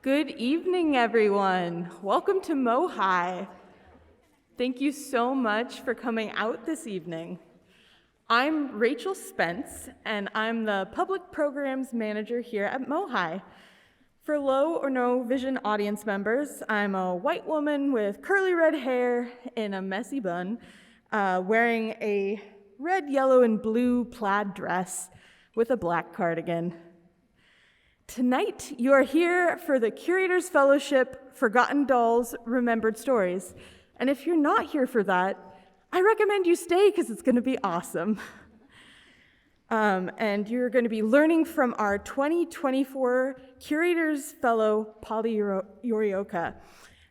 Good evening, everyone. Welcome to MOHAI. Thank you so much for coming out this evening. I'm Rachel Spence, and I'm the Public Programs Manager here at MOHAI. For low or no vision audience members, I'm a white woman with curly red hair in a messy bun, wearing a red, yellow, and blue plaid dress with a black cardigan. Tonight, you are here for the Curator's Fellowship, Forgotten Dolls, Remembered Stories. And if you're not here for that, I recommend you stay because it's going to be awesome. And you're going to be learning from our 2024 Curator's Fellow, Polly Yorioka.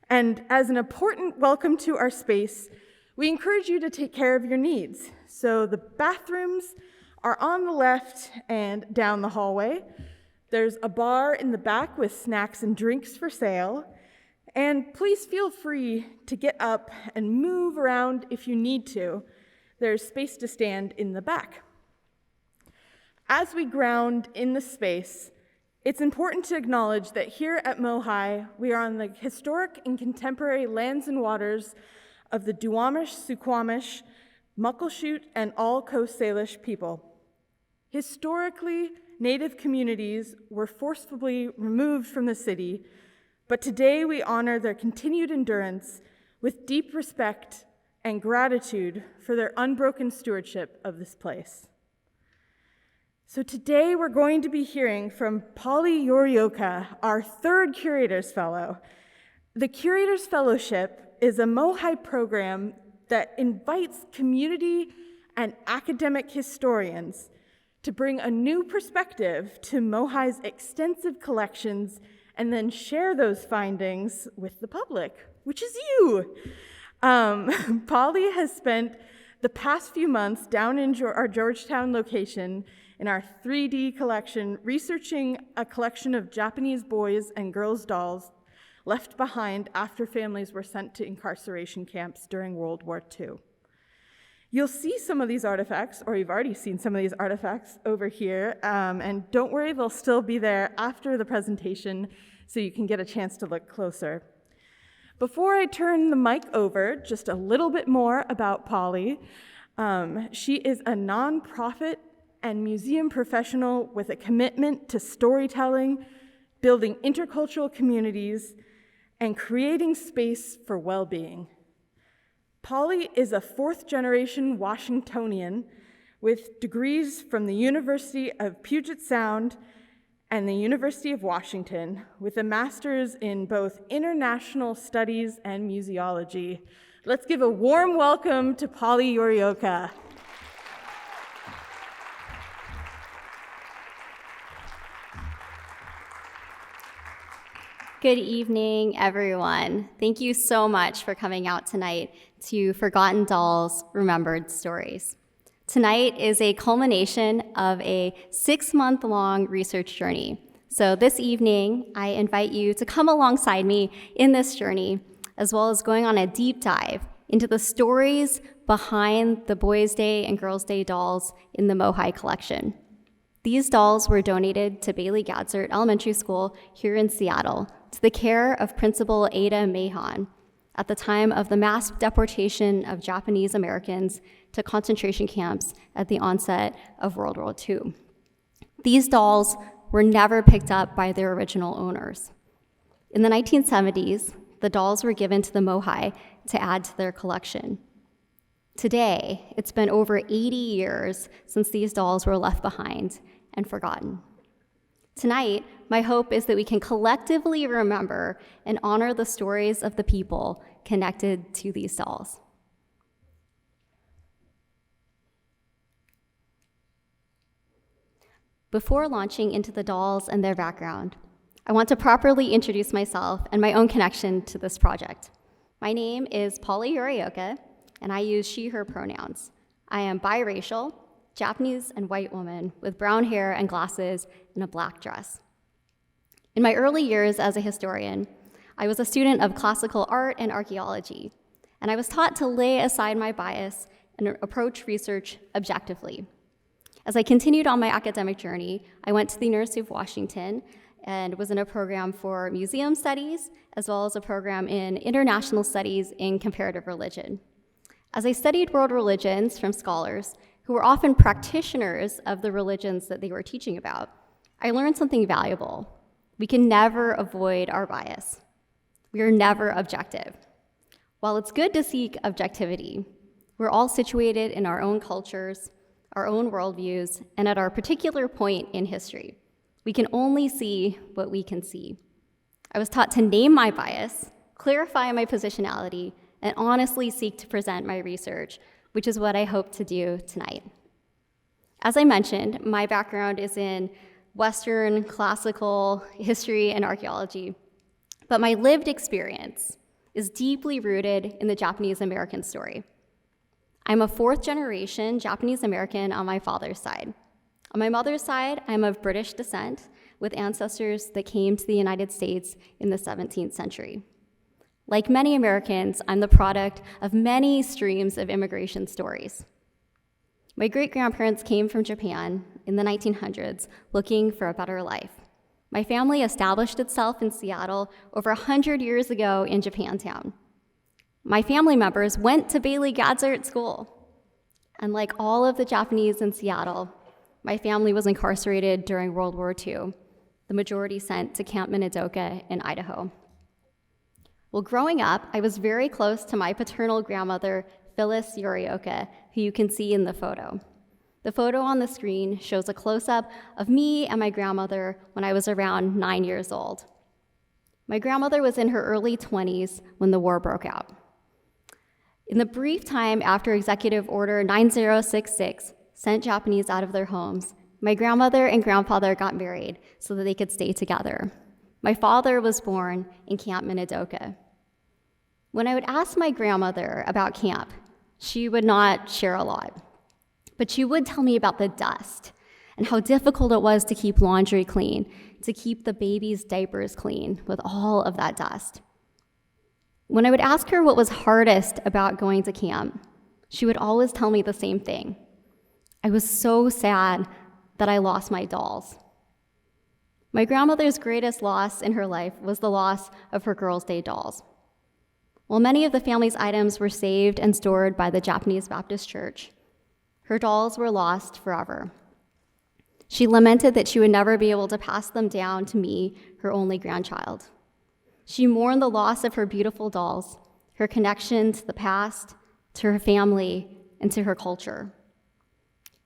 And as an important welcome to our space, we encourage you to take care of your needs. So the bathrooms are on the left and down the hallway. There's a bar in the back with snacks and drinks for sale. And please feel free to get up and move around if you need to. There's space to stand in the back. As we ground in the space, it's important to acknowledge that here at MOHAI, we are on the historic and contemporary lands and waters of the Duwamish, Suquamish, Muckleshoot, and all Coast Salish people. Historically, Native communities were forcibly removed from the city, but today we honor their continued endurance with deep respect and gratitude for their unbroken stewardship of this place. So today we're going to be hearing from Polly Yorioka, our third Curator's Fellow. The Curator's Fellowship is a MOHAI program that invites community and academic historians to bring a new perspective to MOHAI's extensive collections and then share those findings with the public, which is you. Polly has spent the past few months down in our Georgetown location in our 3D collection, researching a collection of Japanese boys and girls' dolls left behind after families were sent to incarceration camps during World War II. You'll see some of these artifacts, or you've already seen some of these artifacts over here, and don't worry, they'll still be there after the presentation so you can get a chance to look closer. Before I turn the mic over, just a little bit more about Polly. She is a nonprofit and museum professional with a commitment to storytelling, building intercultural communities, and creating space for well-being. Polly is a fourth-generation Washingtonian with degrees from the University of Puget Sound and the University of Washington, with a master's in both international studies and museology. Let's give a warm welcome to Polly Yorioka. Good evening, everyone. Thank you so much for coming out tonight to Forgotten Dolls, Remembered Stories. Tonight is a culmination of a 6-month-long research journey. So this evening, I invite you to come alongside me in this journey, as well as going on a deep dive into the stories behind the Boys' Day and Girls' Day dolls in the MOHAI collection. These dolls were donated to Bailey Gatzert Elementary School here in Seattle to the care of Principal Ada Mahon at the time of the mass deportation of Japanese Americans to concentration camps at the onset of World War II. These dolls were never picked up by their original owners. In the 1970s, the dolls were given to the MOHAI to add to their collection. Today, it's been over 80 years since these dolls were left behind and forgotten. Tonight, my hope is that we can collectively remember and honor the stories of the people connected to these dolls. Before launching into the dolls and their background, I want to properly introduce myself and my own connection to this project. My name is Polly Yorioka, and I use she, her pronouns. I am biracial, Japanese and white woman with brown hair and glasses and a black dress. In my early years as a historian, I was a student of classical art and archaeology, and I was taught to lay aside my bias and approach research objectively. As I continued on my academic journey, I went to the University of Washington and was in a program for museum studies, as well as a program in international studies in comparative religion. As I studied world religions from scholars who were often practitioners of the religions that they were teaching about, I learned something valuable. We can never avoid our bias. We are never objective. While it's good to seek objectivity, we're all situated in our own cultures, our own worldviews, and at our particular point in history. We can only see what we can see. I was taught to name my bias, clarify my positionality, and honestly seek to present my research, which is what I hope to do tonight. As I mentioned, my background is in Western classical history and archaeology, but my lived experience is deeply rooted in the Japanese American story. I'm a fourth generation Japanese American on my father's side. On my mother's side, I'm of British descent with ancestors that came to the United States in the 17th century. Like many Americans, I'm the product of many streams of immigration stories. My great-grandparents came from Japan in the 1900s looking for a better life. My family established itself in Seattle over 100 years ago in Japantown. My family members went to Bailey Gatzert School. And like all of the Japanese in Seattle, my family was incarcerated during World War II, the majority sent to Camp Minidoka in Idaho. Well, growing up, I was very close to my paternal grandmother, Phyllis Yorioka, who you can see in the photo. The photo on the screen shows a close-up of me and my grandmother when I was around 9 years old. My grandmother was in her early 20s when the war broke out. In the brief time after Executive Order 9066 sent Japanese out of their homes, my grandmother and grandfather got married so that they could stay together. My father was born in Camp Minidoka. When I would ask my grandmother about camp, she would not share a lot, but she would tell me about the dust and how difficult it was to keep laundry clean, to keep the baby's diapers clean with all of that dust. When I would ask her what was hardest about going to camp, she would always tell me the same thing. I was so sad that I lost my dolls. My grandmother's greatest loss in her life was the loss of her Girls' Day dolls. While many of the family's items were saved and stored by the Japanese Baptist Church, her dolls were lost forever. She lamented that she would never be able to pass them down to me, her only grandchild. She mourned the loss of her beautiful dolls, her connection to the past, to her family, and to her culture.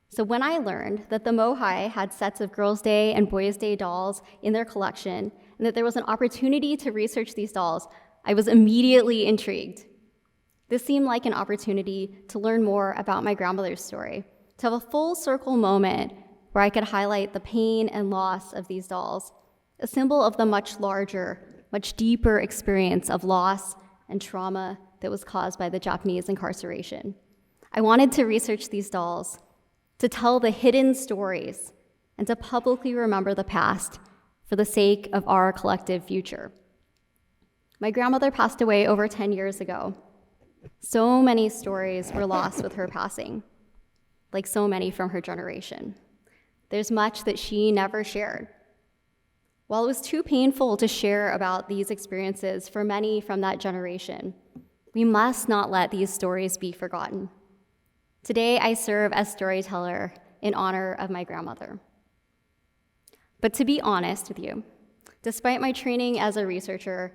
So when I learned that the MOHAI had sets of Girls' Day and Boys' Day dolls in their collection, and that there was an opportunity to research these dolls, I was immediately intrigued. This seemed like an opportunity to learn more about my grandmother's story, to have a full circle moment where I could highlight the pain and loss of these dolls, a symbol of the much larger, much deeper experience of loss and trauma that was caused by the Japanese incarceration. I wanted to research these dolls, to tell the hidden stories, and to publicly remember the past for the sake of our collective future. My grandmother passed away over 10 years ago. So many stories were lost with her passing, like so many from her generation. There's much that she never shared. While it was too painful to share about these experiences for many from that generation, we must not let these stories be forgotten. Today, I serve as storyteller in honor of my grandmother. But to be honest with you, despite my training as a researcher,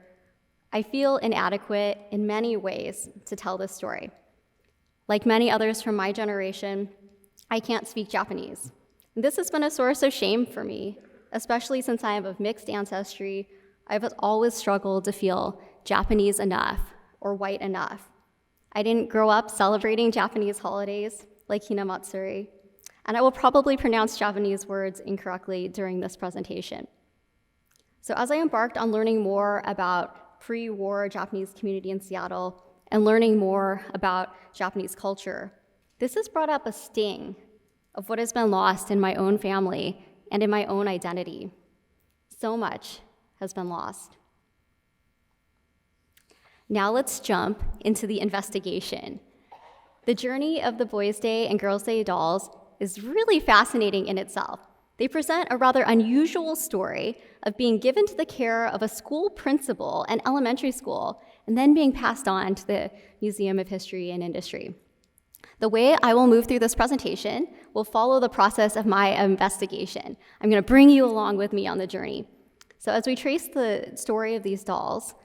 I feel inadequate in many ways to tell this story. Like many others from my generation, I can't speak Japanese. This has been a source of shame for me, especially since I am of mixed ancestry. I've always struggled to feel Japanese enough or white enough. I didn't grow up celebrating Japanese holidays like Hinamatsuri, and I will probably pronounce Japanese words incorrectly during this presentation. So as I embarked on learning more about pre-war Japanese community in Seattle and learning more about Japanese culture, this has brought up a sting of what has been lost in my own family and in my own identity. So much has been lost. Now let's jump into the investigation. The journey of the Boys' Day and Girls' Day dolls is really fascinating in itself. They present a rather unusual story of being given to the care of a school principal, an elementary school, and then being passed on to the Museum of History and Industry. The way I will move through this presentation will follow the process of my investigation. I'm going to bring you along with me on the journey. So as we trace the story of these dolls,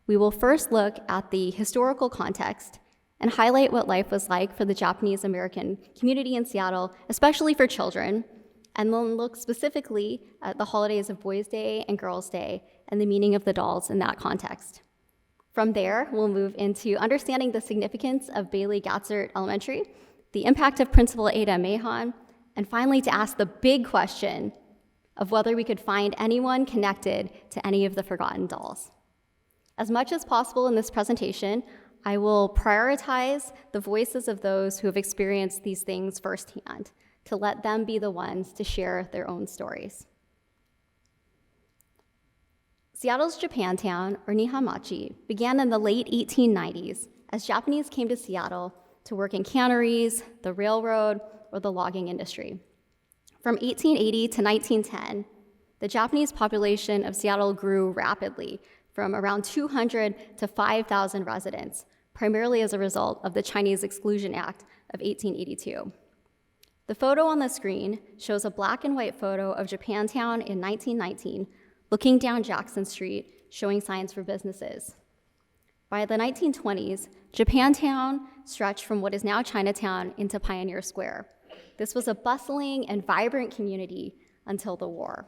we will first look at the historical context and highlight what life was like for the Japanese American community in Seattle, especially for children, and then look specifically at the holidays of Boys' Day and Girls' Day and the meaning of the dolls in that context. From there, we'll move into understanding the significance of Bailey Gatzert Elementary, the impact of Principal Ada Mahan, and finally to ask the big question of whether we could find anyone connected to any of the forgotten dolls. As much as possible in this presentation, I will prioritize the voices of those who have experienced these things firsthand, to let them be the ones to share their own stories. Seattle's Japantown, or Nihonmachi, began in the late 1890s as Japanese came to Seattle to work in canneries, the railroad, or the logging industry. From 1880 to 1910, the Japanese population of Seattle grew rapidly, from around 200 to 5,000 residents, primarily as a result of the Chinese Exclusion Act of 1882. The photo on the screen shows a black and white photo of Japantown in 1919, looking down Jackson Street, showing signs for businesses. By the 1920s, Japantown stretched from what is now Chinatown into Pioneer Square. This was a bustling and vibrant community until the war.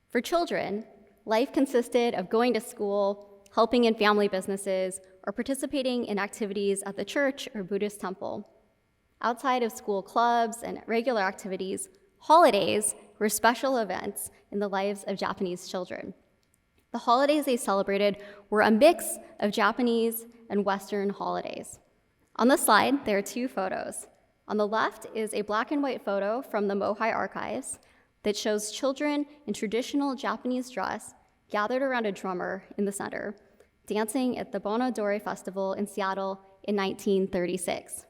For children, life consisted of going to school, helping in family businesses, or participating in activities at the church or Buddhist temple. Outside of school clubs and regular activities, holidays were special events in the lives of Japanese children. The holidays they celebrated were a mix of Japanese and Western holidays. On the slide, there are two photos. On the left is a black and white photo from the MOHAI archives that shows children in traditional Japanese dress gathered around a drummer in the center, dancing at the Bonodore Festival in Seattle in 1936.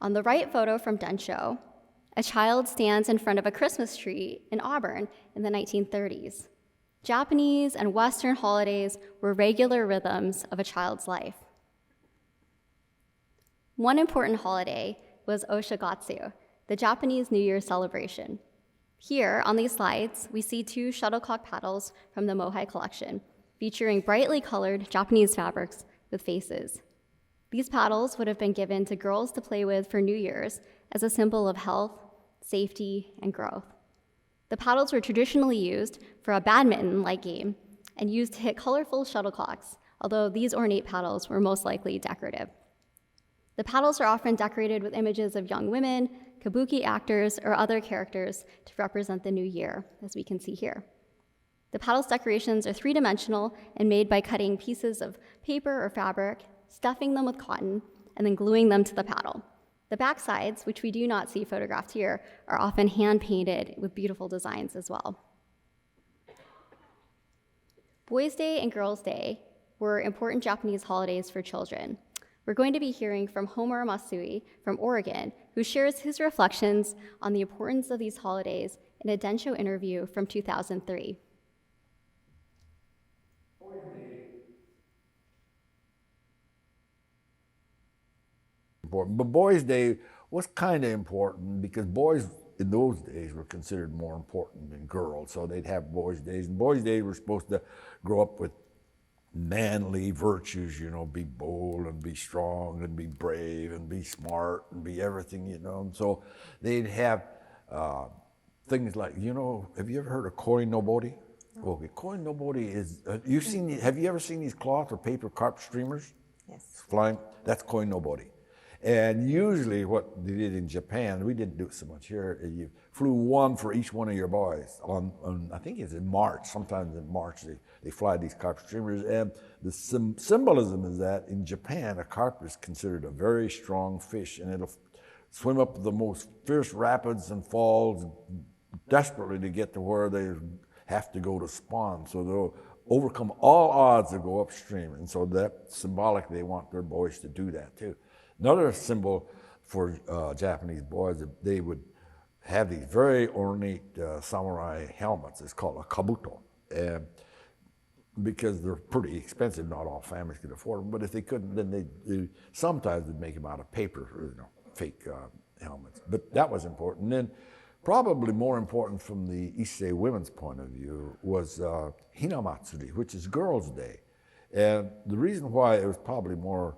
On the right photo from Densho, a child stands in front of a Christmas tree in Auburn in the 1930s. Japanese and Western holidays were regular rhythms of a child's life. One important holiday was Oshigatsu, the Japanese New Year celebration. Here, on these slides, we see two shuttlecock paddles from the MOHAI collection, featuring brightly colored Japanese fabrics with faces. These paddles would have been given to girls to play with for New Year's as a symbol of health, safety, and growth. The paddles were traditionally used for a badminton-like game and used to hit colorful shuttlecocks, although these ornate paddles were most likely decorative. The paddles are often decorated with images of young women, kabuki actors, or other characters to represent the new year, as we can see here. The paddles' decorations are three-dimensional and made by cutting pieces of paper or fabric, stuffing them with cotton, and then gluing them to the paddle. The back sides, which we do not see photographed here, are often hand-painted with beautiful designs as well. Boys' Day and Girls' Day were important Japanese holidays for children. We're going to be hearing from Homer Masui from Oregon, who shares his reflections on the importance of these holidays in a Densho interview from 2003. But Boys' Day was kind of important because boys in those days were considered more important than girls, so they'd have Boys' Days. And Boys' Days were supposed to grow up with manly virtues, you know, be bold and be strong and be brave and be smart and be everything, you know. And so they'd have things like, you know, have you ever heard of koi nobori? Okay, koi nobori is, have you ever seen these cloth or paper carp streamers? Yes. Flying? That's koi nobori. And usually what they did in Japan, we didn't do it so much here, you flew one for each one of your boys on I think it's in March, sometimes in March they fly these carp streamers. And the symbolism is that in Japan, a carp is considered a very strong fish and it'll swim up the most fierce rapids and falls desperately to get to where they have to go to spawn. So they'll overcome all odds to go upstream. And so that's symbolic, they want their boys to do that too. Another symbol for Japanese boys. They would have these very ornate samurai helmets. It's called a kabuto. And because they're pretty expensive, not all families could afford them. But if they couldn't, then they sometimes would make them out of paper, fake helmets. But that was important. And then probably more important from the Issei women's point of view was Hinamatsuri, which is Girls' Day. And the reason why it was probably more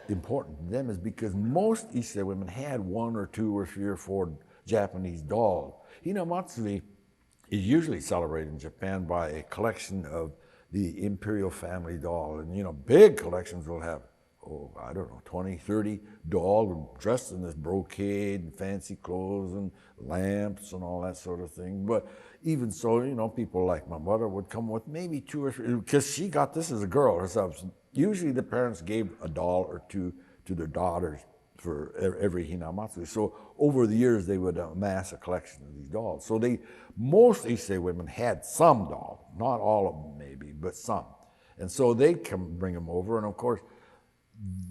important to them is because most Issei women had 1 or 2 or 3 or 4 Japanese dolls. Hinamatsuri is usually celebrated in Japan by a collection of the imperial family doll. And big collections will have, 20, 30 dolls dressed in this brocade and fancy clothes and lamps and all that sort of thing. But even so, people like my mother would come with maybe 2 or 3, because she got this as a girl herself. Usually the parents gave a doll or 2 to their daughters for every Hinamatsuri. So over the years, they would amass a collection of these dolls. So most Issei women had some dolls, not all of them maybe, but some. And so they'd come bring them over. And of course,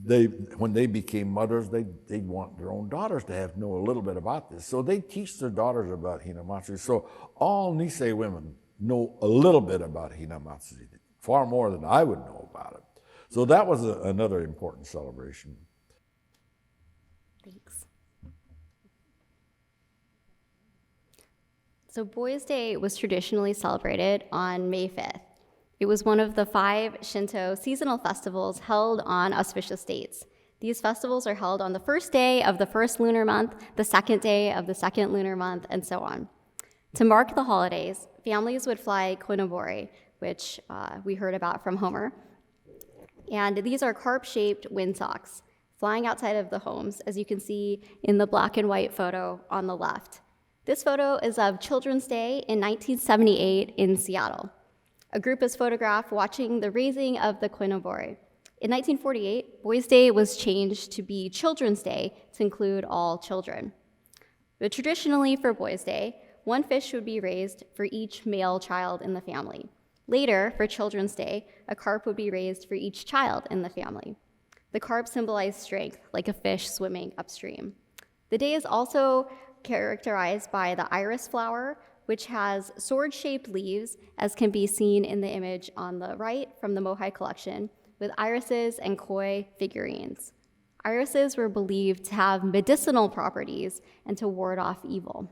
when they became mothers, they'd want their own daughters to know a little bit about this. So they teach their daughters about Hinamatsuri. So all Nisei women know a little bit about Hinamatsuri, far more than I would know about it. So that was another important celebration. Thanks. So Boys' Day was traditionally celebrated on May 5th. It was one of the 5 Shinto seasonal festivals held on auspicious dates. These festivals are held on the first day of the first lunar month, the second day of the second lunar month, and so on. To mark the holidays, families would fly koinobori, which we heard about from Homer. And these are carp-shaped windsocks flying outside of the homes, as you can see in the black and white photo on the left. This photo is of Children's Day in 1978 in Seattle. A group is photographed watching the raising of the koinobori. In 1948, Boys' Day was changed to be Children's Day to include all children. But traditionally for Boys' Day, 1 fish would be raised for each male child in the family. Later, for Children's Day, a carp would be raised for each child in the family. The carp symbolized strength, like a fish swimming upstream. The day is also characterized by the iris flower, which has sword-shaped leaves, as can be seen in the image on the right from the MOHAI collection, with irises and koi figurines. Irises were believed to have medicinal properties and to ward off evil.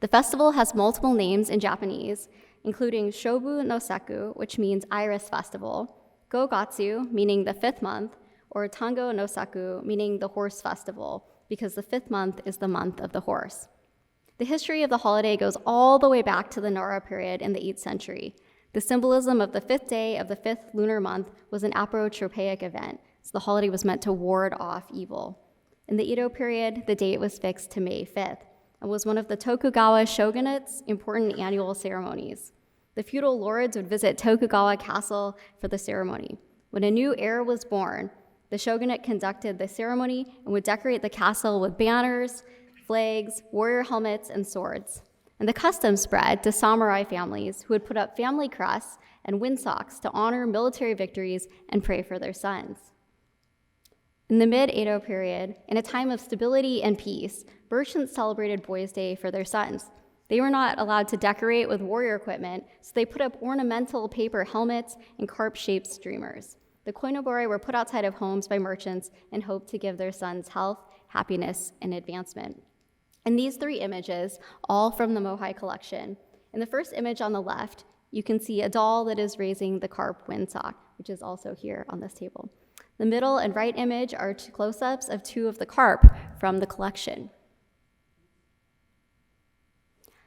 The festival has multiple names in Japanese, including Shobu no Seku, which means Iris Festival, Gogatsu, meaning the 5th month, or Tango no Saku, meaning the Horse Festival, because the 5th month is the month of the horse. The history of the holiday goes all the way back to the Nara period in the 8th century. The symbolism of the 5th day of the 5th lunar month was an apotropaic event, so the holiday was meant to ward off evil. In the Edo period, the date was fixed to May 5th and was one of the Tokugawa shogunate's important annual ceremonies. The feudal lords would visit Tokugawa Castle for the ceremony. When a new heir was born, the shogunate conducted the ceremony and would decorate the castle with banners, flags, warrior helmets, and swords. And the custom spread to samurai families who would put up family crests and windsocks to honor military victories and pray for their sons. In the mid-Edo period, in a time of stability and peace, merchants celebrated Boys' Day for their sons. They were not allowed to decorate with warrior equipment, so they put up ornamental paper helmets and carp-shaped streamers. The koinobori were put outside of homes by merchants and hoped to give their sons health, happiness, and advancement. And these 3 images, all from the MOHAI collection. In the first image on the left, you can see a doll that is raising the carp windsock, which is also here on this table. The middle and right image are 2 close-ups of 2 of the carp from the collection.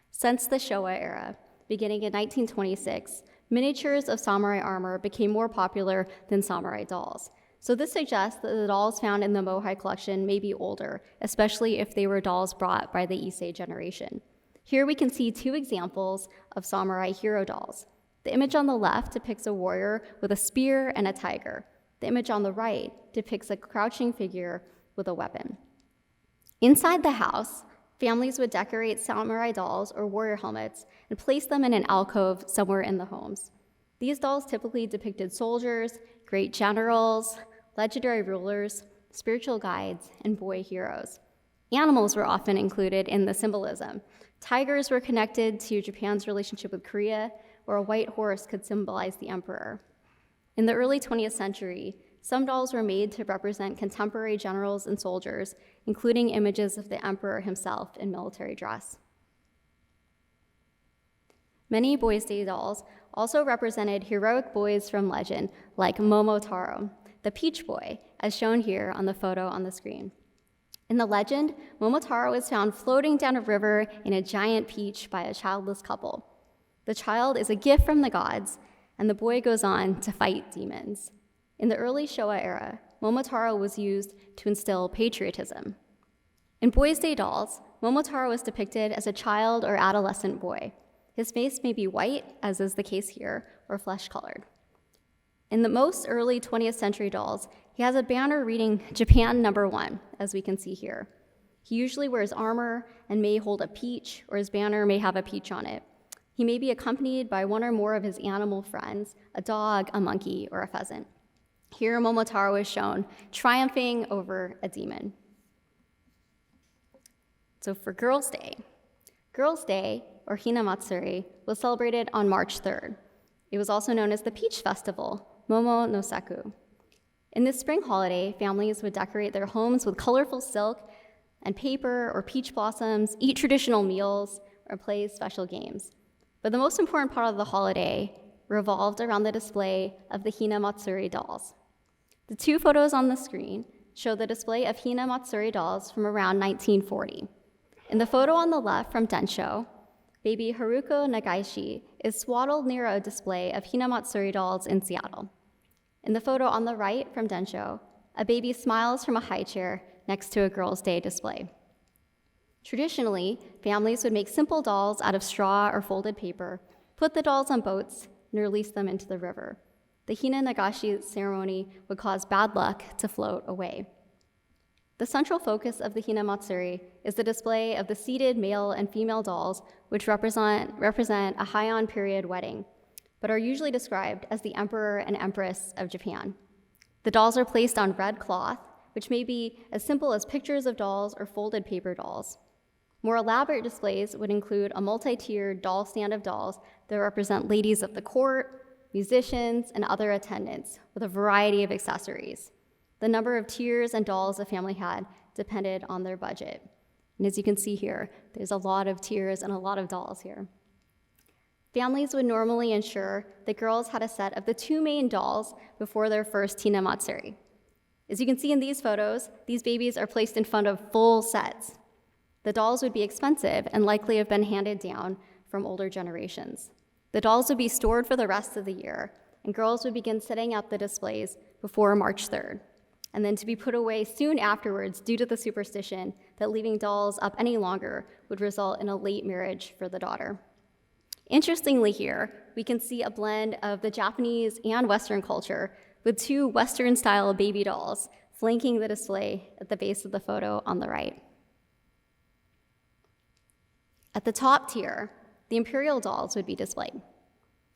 Since the Showa era, beginning in 1926, miniatures of samurai armor became more popular than samurai dolls. So this suggests that the dolls found in the MOHAI collection may be older, especially if they were dolls brought by the Issei generation. Here we can see 2 examples of samurai hero dolls. The image on the left depicts a warrior with a spear and a tiger. The image on the right depicts a crouching figure with a weapon. Inside the house, families would decorate samurai dolls or warrior helmets and place them in an alcove somewhere in the homes. These dolls typically depicted soldiers, great generals, legendary rulers, spiritual guides, and boy heroes. Animals were often included in the symbolism. Tigers were connected to Japan's relationship with Korea, or a white horse could symbolize the emperor. In the early 20th century, some dolls were made to represent contemporary generals and soldiers, including images of the emperor himself in military dress. Many Boys' Day dolls also represented heroic boys from legend, like Momotaro, the Peach Boy, as shown here on the photo on the screen. In the legend, Momotaro is found floating down a river in a giant peach by a childless couple. The child is a gift from the gods, and the boy goes on to fight demons. In the early Showa era, Momotaro was used to instill patriotism. In Boys' Day dolls, Momotaro is depicted as a child or adolescent boy. His face may be white, as is the case here, or flesh-colored. In the most early 20th century dolls, he has a banner reading Japan #1, as we can see here. He usually wears armor and may hold a peach, or his banner may have a peach on it. He may be accompanied by one or more of his animal friends, a dog, a monkey, or a pheasant. Here, Momotaro is shown triumphing over a demon. So for Girls' Day, or Hinamatsuri, was celebrated on March 3rd. It was also known as the Peach Festival, Momo no Saku. In this spring holiday, families would decorate their homes with colorful silk and paper or peach blossoms, eat traditional meals, or play special games. But the most important part of the holiday revolved around the display of the Hinamatsuri dolls. The two photos on the screen show the display of Hinamatsuri dolls from around 1940. In the photo on the left from Densho, baby Haruko Nagaishi is swaddled near a display of Hinamatsuri dolls in Seattle. In the photo on the right from Densho, a baby smiles from a high chair next to a Girls' Day display. Traditionally, families would make simple dolls out of straw or folded paper, put the dolls on boats, and release them into the river. The Hina Nagashi ceremony would cause bad luck to float away. The central focus of the Hinamatsuri is the display of the seated male and female dolls, which represent a Heian period wedding, but are usually described as the emperor and empress of Japan. The dolls are placed on red cloth, which may be as simple as pictures of dolls or folded paper dolls. More elaborate displays would include a multi-tiered doll stand of dolls that represent ladies of the court, musicians, and other attendants, with a variety of accessories. The number of tiers and dolls a family had depended on their budget. And as you can see here, there's a lot of tiers and a lot of dolls here. Families would normally ensure that girls had a set of the two main dolls before their first Hinamatsuri. As you can see in these photos, these babies are placed in front of full sets. The dolls would be expensive and likely have been handed down from older generations. The dolls would be stored for the rest of the year, and girls would begin setting up the displays before March 3rd, and then to be put away soon afterwards due to the superstition that leaving dolls up any longer would result in a late marriage for the daughter. Interestingly here, we can see a blend of the Japanese and Western culture with two Western-style baby dolls flanking the display at the base of the photo on the right. At the top tier, the imperial dolls would be displayed.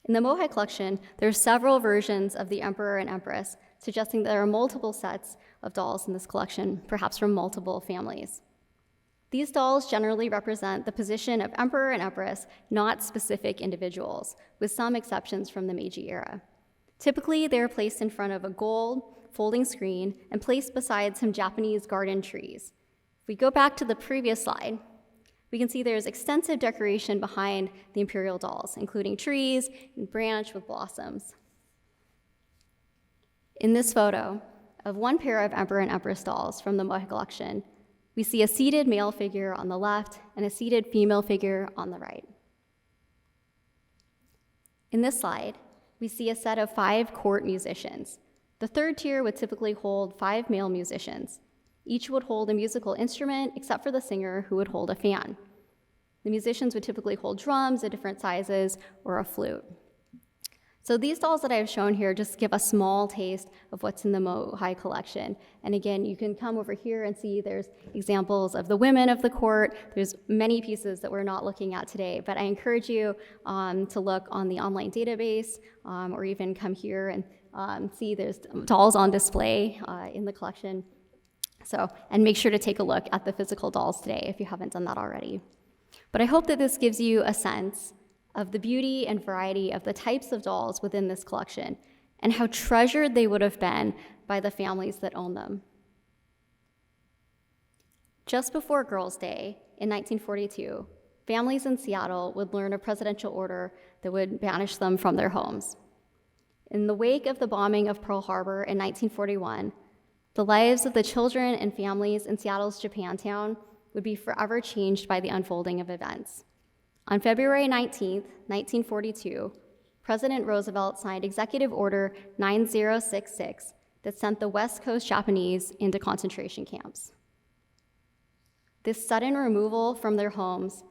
In the MOHAI collection, there are several versions of the emperor and empress, suggesting there are multiple sets of dolls in this collection, perhaps from multiple families. These dolls generally represent the position of emperor and empress, not specific individuals, with some exceptions from the Meiji era. Typically, they are placed in front of a gold folding screen and placed beside some Japanese garden trees. If we go back to the previous slide, we can see there's extensive decoration behind the imperial dolls, including trees and branch with blossoms. In this photo of one pair of emperor and empress dolls from the MOHAI collection, we see a seated male figure on the left and a seated female figure on the right. In this slide, we see a set of 5 court musicians. The third tier would typically hold 5 male musicians. Each would hold a musical instrument, except for the singer, who would hold a fan. The musicians would typically hold drums of different sizes or a flute. So these dolls that I have shown here just give a small taste of what's in the MOHAI collection. And again, you can come over here and see there's examples of the women of the court. There's many pieces that we're not looking at today, but I encourage you to look on the online database or even come here and see there's dolls on display in the collection. And make sure to take a look at the physical dolls today if you haven't done that already. But I hope that this gives you a sense of the beauty and variety of the types of dolls within this collection and how treasured they would have been by the families that own them. Just before Girls' Day in 1942, families in Seattle would learn a presidential order that would banish them from their homes. In the wake of the bombing of Pearl Harbor in 1941, the lives of the children and families in Seattle's Japantown would be forever changed by the unfolding of events. On February 19, 1942, President Roosevelt signed Executive Order 9066 that sent the West Coast Japanese into concentration camps. This sudden removal from their homes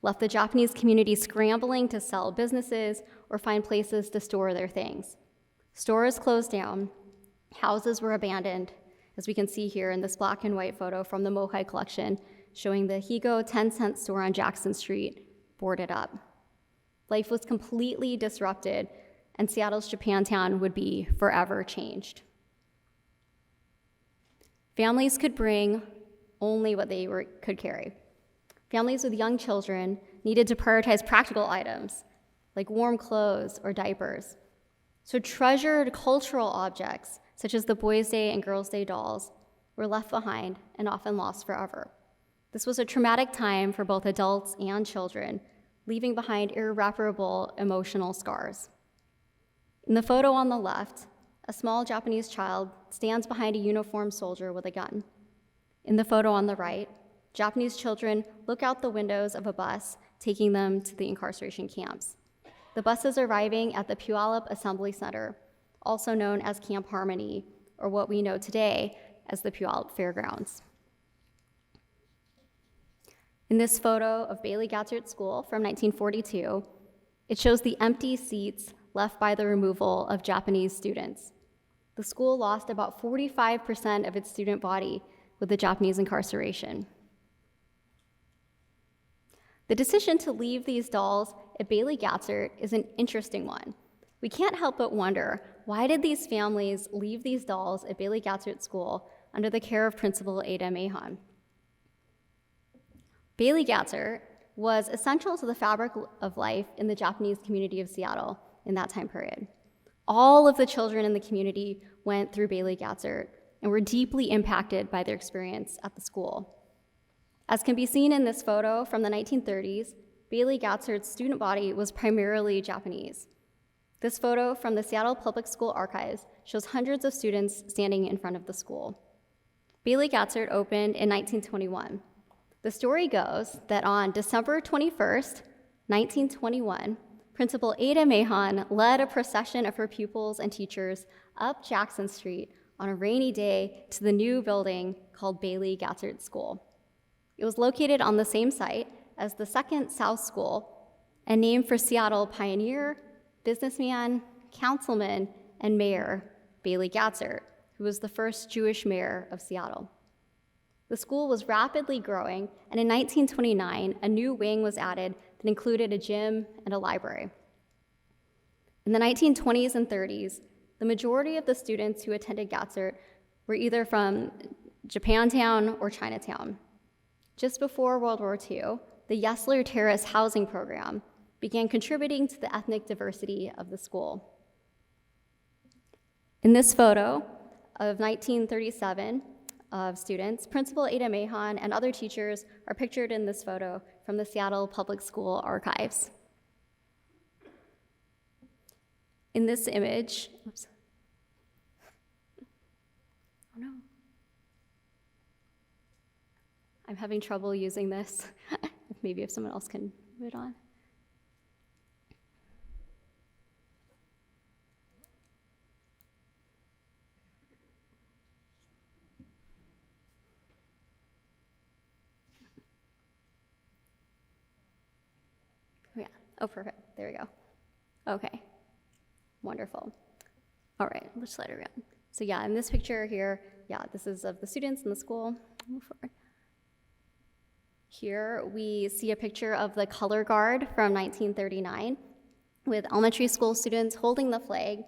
left the Japanese community scrambling to sell businesses or find places to store their things. Stores closed down, houses were abandoned, as we can see here in this black and white photo from the MOHAI collection showing the Higo 10-cent store on Jackson Street boarded up. Life was completely disrupted, and Seattle's Japantown would be forever changed. Families could bring only what they could carry. Families with young children needed to prioritize practical items like warm clothes or diapers. So treasured cultural objects, such as the Boys' Day and Girls' Day dolls, were left behind and often lost forever. This was a traumatic time for both adults and children, leaving behind irreparable emotional scars. In the photo on the left, a small Japanese child stands behind a uniformed soldier with a gun. In the photo on the right, Japanese children look out the windows of a bus taking them to the incarceration camps. The bus is arriving at the Puyallup Assembly Center, also known as Camp Harmony, or what we know today as the Puyallup Fairgrounds. In this photo of Bailey Gatzert School from 1942, it shows the empty seats left by the removal of Japanese students. The school lost about 45% of its student body with the Japanese incarceration. The decision to leave these dolls at Bailey Gatzert is an interesting one. We can't help but wonder, why did these families leave these dolls at Bailey Gatzert School under the care of Principal Ada Mahon? Bailey Gatzert was essential to the fabric of life in the Japanese community of Seattle in that time period. All of the children in the community went through Bailey Gatzert and were deeply impacted by their experience at the school. As can be seen in this photo from the 1930s, Bailey Gatzert's student body was primarily Japanese. This photo from the Seattle Public School Archives shows hundreds of students standing in front of the school. Bailey Gatzert opened in 1921. The story goes that on December 21st, 1921, Principal Ada Mahon led a procession of her pupils and teachers up Jackson Street on a rainy day to the new building called Bailey Gatzert School. It was located on the same site as the Second South School and named for Seattle pioneer, businessman, councilman, and mayor Bailey Gatzert, who was the first Jewish mayor of Seattle. The school was rapidly growing, and in 1929, a new wing was added that included a gym and a library. In the 1920s and 30s, the majority of the students who attended Gatzert were either from Japantown or Chinatown. Just before World War II, the Yesler Terrace housing program began contributing to the ethnic diversity of the school. In this photo of 1937 of students, Principal Ada Mahon and other teachers are pictured in this photo from the Seattle Public School Archives. In this image, oops. Oh no. I'm having trouble using this. Maybe if someone else can move it on. Yeah. Oh, perfect. There we go. Okay. Wonderful. All right, let's slide it around. So yeah, in this picture here, yeah, this is of the students in the school. Move forward. Here we see a picture of the color guard from 1939 with elementary school students holding the flag.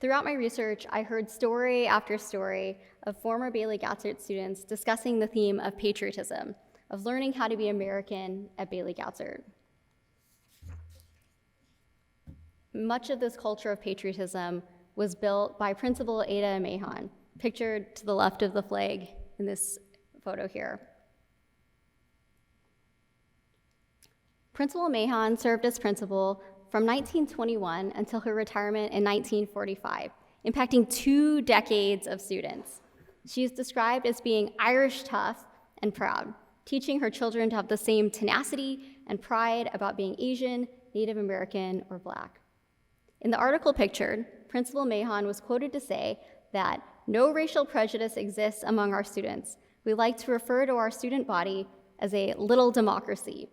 Throughout my research, I heard story after story of former Bailey Gatzert students discussing the theme of patriotism, of learning how to be American at Bailey Gatzert. Much of this culture of patriotism was built by Principal Ada Mahon, pictured to the left of the flag in this photo here. Principal Mahon served as principal from 1921 until her retirement in 1945, impacting 2 decades of students. She is described as being Irish tough and proud, teaching her children to have the same tenacity and pride about being Asian, Native American, or Black. In the article pictured, Principal Mahon was quoted to say that no racial prejudice exists among our students. We like to refer to our student body as a little democracy.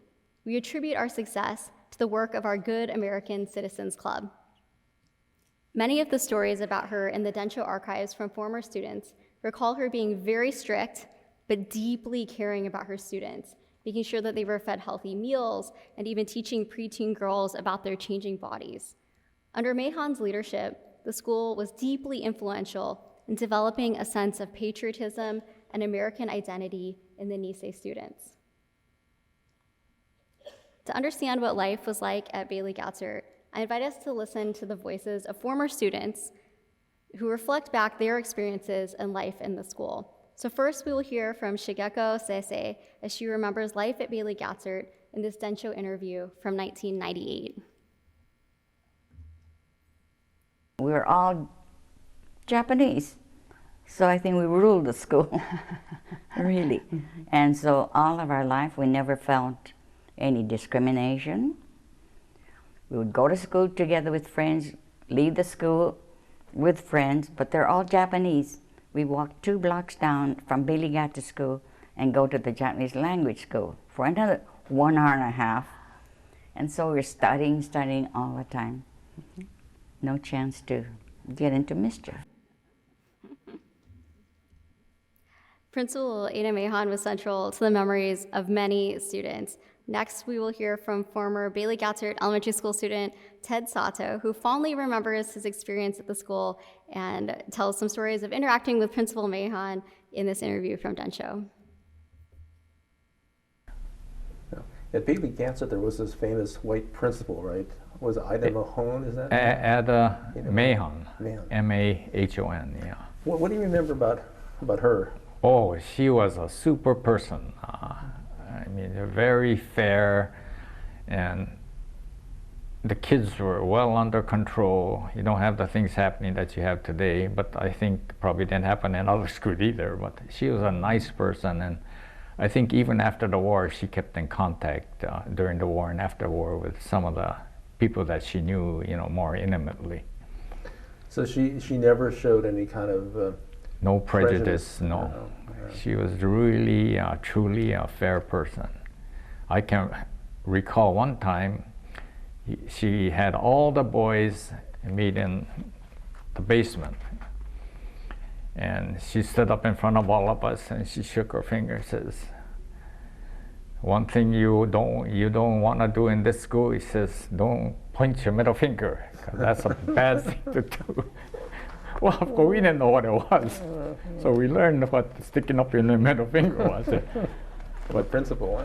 We attribute our success to the work of our Good American Citizens Club. Many of the stories about her in the Densho archives from former students recall her being very strict, but deeply caring about her students, making sure that they were fed healthy meals, and even teaching preteen girls about their changing bodies. Under Mahon's leadership, the school was deeply influential in developing a sense of patriotism and American identity in the Nisei students. To understand what life was like at Bailey Gatzert, I invite us to listen to the voices of former students who reflect back their experiences and life in the school. So first, we will hear from Shigeko Seisei as she remembers life at Bailey Gatzert in this Densho interview from 1998. We were all Japanese, so I think we ruled the school, really. And so all of our life, we never felt any discrimination. We would go to school together with friends, leave the school with friends, but they're all Japanese. We walked 2 blocks down from Bailey Gatzert School and go to the Japanese language school for another 1.5 hours. And so we're studying all the time. No chance to get into mischief. Principal Ada Mahon was central to the memories of many students. Next, we will hear from former Bailey Gatzert Elementary School student Ted Sato, who fondly remembers his experience at the school and tells some stories of interacting with Principal Mahon in this interview from Densho. At Bailey Gatzert, there was this famous white principal, right? Was it Ida Mahon, is that? Ada Mahon, Mahon. M-A-H-O-N, yeah. What do you remember about her? Oh, she was a super person. I mean, very fair, and the kids were well under control. You don't have the things happening that you have today, but I think probably didn't happen in other schools either. But she was a nice person, and I think even after the war, she kept in contact during the war and after the war with some of the people that she knew, more intimately. So she never showed any kind of no prejudice, no. She was really, truly a fair person. I can recall one time, she had all the boys meet in the basement. And she stood up in front of all of us and she shook her finger and says, "One thing you don't want to do in this school," he says, "don't point your middle finger, 'cause that's a bad thing to do." Well, of course, we didn't know what it was. So we learned what sticking up your middle finger was. What principal,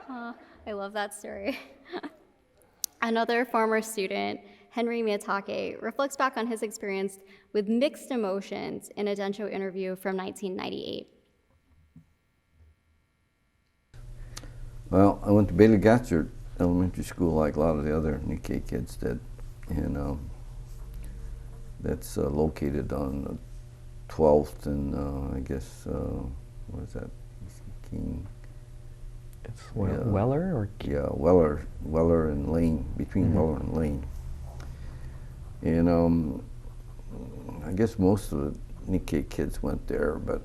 Oh, I love that story. Another former student, Henry Miyatake, reflects back on his experience with mixed emotions in a Densho interview from 1998. Well, I went to Bailey Gatzert Elementary School like a lot of the other Nikkei kids did. And that's located on 12th and I guess, what is that? King? It's Weller or? Yeah, Weller and Lane, between Weller and Lane. And I guess most of the Nikkei kids went there, but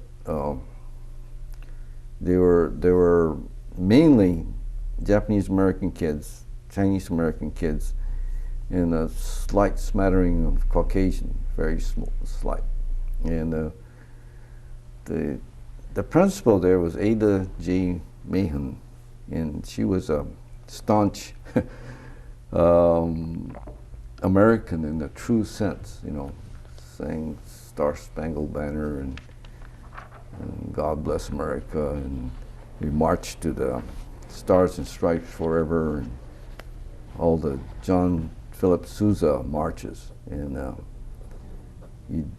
they were mainly Japanese American kids, Chinese American kids, and a slight smattering of Caucasian, very slight. And the principal there was Ada J. Mahon, and she was a staunch American in the true sense, you know, sang Star Spangled Banner and God Bless America, and we marched to the Stars and Stripes Forever and all the John Philip Sousa marches. And you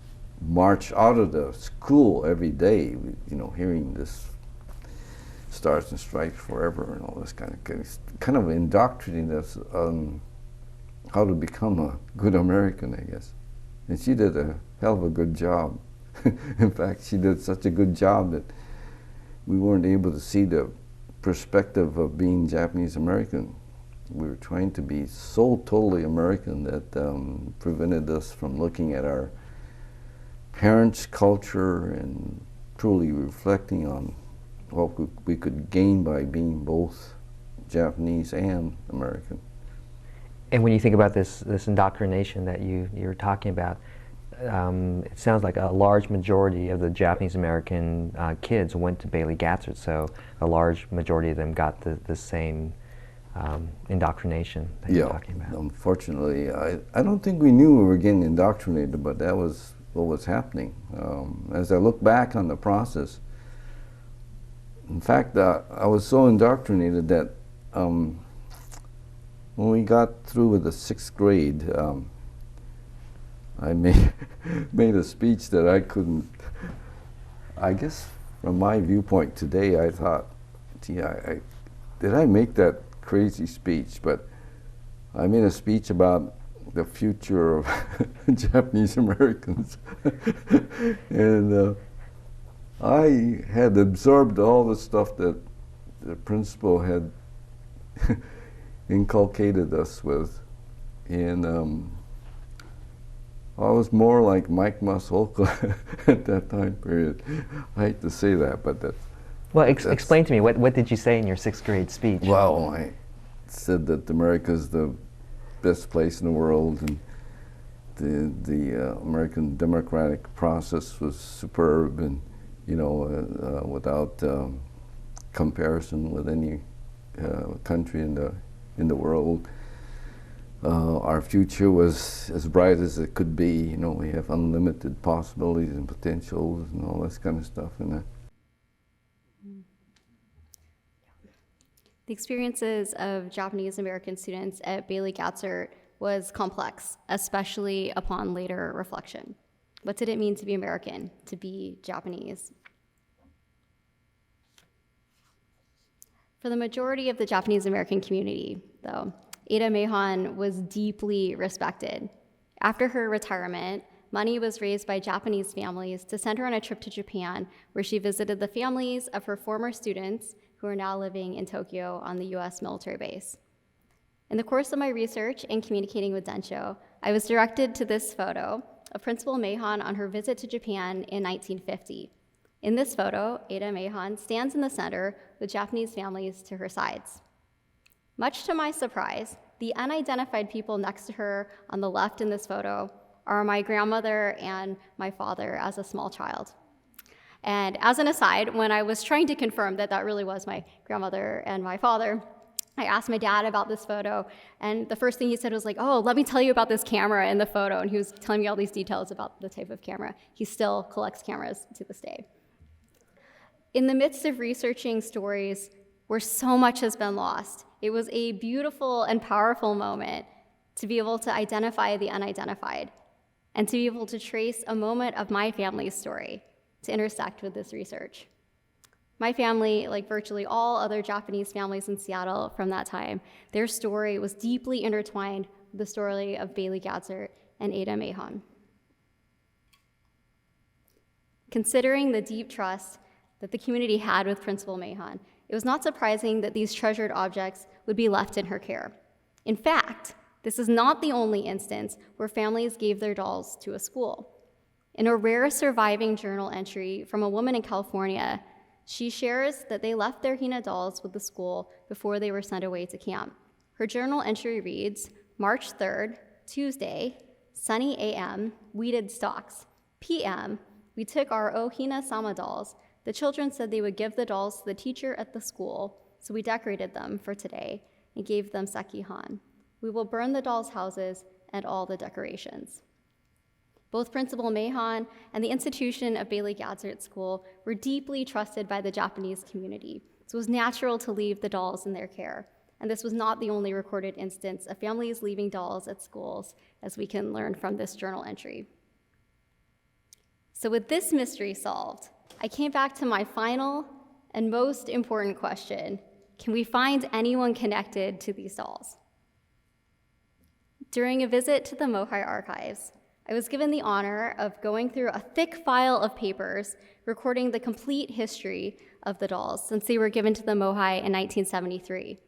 march out of the school every day, you know, hearing this Stars and Stripes Forever and all this kind of indoctrinating us on how to become a good American, I guess. And she did a hell of a good job. In fact, she did such a good job that we weren't able to see the perspective of being Japanese American. We were trying to be so totally American that prevented us from looking at our parents' culture and truly reflecting on what we could gain by being both Japanese and American. And when you think about this indoctrination that you're talking about, it sounds like a large majority of the Japanese American kids went to Bailey Gatzert, so a large majority of them got the same indoctrination that you're talking about. Unfortunately, I don't think we knew we were getting indoctrinated, but that was what was happening. As I look back on the process, in fact, I was so indoctrinated that when we got through with the 6th grade, I made a speech that I couldn't, I guess from my viewpoint today, I thought, gee, did I make that crazy speech? But I made a speech about the future of Japanese Americans. And I had absorbed all the stuff that the principal had inculcated us with. And I was more like Mike Masolka at that time period. I hate to say that, but that's... Well, explain to me, what did you say in your 6th grade speech? Well, I said that America's the best place in the world, and the American democratic process was superb, and, you know, without comparison with any country in the world. Our future was as bright as it could be. You know, we have unlimited possibilities and potentials and all this kind of stuff. And the experiences of Japanese American students at Bailey Gatzert was complex, especially upon later reflection. What did it mean to be American, to be Japanese? For the majority of the Japanese American community, though, Ada Mahon was deeply respected. After her retirement, money was raised by Japanese families to send her on a trip to Japan, where she visited the families of her former students who are now living in Tokyo on the US military base. In the course of my research and communicating with Densho, I was directed to this photo of Principal Mahon on her visit to Japan in 1950. In this photo, Ada Mahon stands in the center with Japanese families to her sides. Much to my surprise, the unidentified people next to her on the left in this photo are my grandmother and my father as a small child. And as an aside, when I was trying to confirm that that really was my grandmother and my father, I asked my dad about this photo, and the first thing he said was like, oh, let me tell you about this camera in the photo, and he was telling me all these details about the type of camera. He still collects cameras to this day. In the midst of researching stories where so much has been lost, it was a beautiful and powerful moment to be able to identify the unidentified and to be able to trace a moment of my family's story to intersect with this research. My family, like virtually all other Japanese families in Seattle from that time, their story was deeply intertwined with the story of Bailey Gatzert and Ada Mahon. Considering the deep trust that the community had with Principal Mahon, it was not surprising that these treasured objects would be left in her care. In fact, this is not the only instance where families gave their dolls to a school. In a rare surviving journal entry from a woman in California, she shares that they left their Hina dolls with the school before they were sent away to camp. Her journal entry reads, March 3rd, Tuesday, sunny AM, weeded stalks. PM, we took our Ohina Sama dolls. The children said they would give the dolls to the teacher at the school, so we decorated them for today and gave them sekihan. We will burn the dolls' houses and all the decorations. Both Principal Mahon and the institution of Bailey Gatzert School were deeply trusted by the Japanese community, so it was natural to leave the dolls in their care. And this was not the only recorded instance of families leaving dolls at schools, as we can learn from this journal entry. So with this mystery solved, I came back to my final and most important question: can we find anyone connected to these dolls? During a visit to the MOHAI archives, I was given the honor of going through a thick file of papers recording the complete history of the dolls since they were given to the MOHAI in 1973.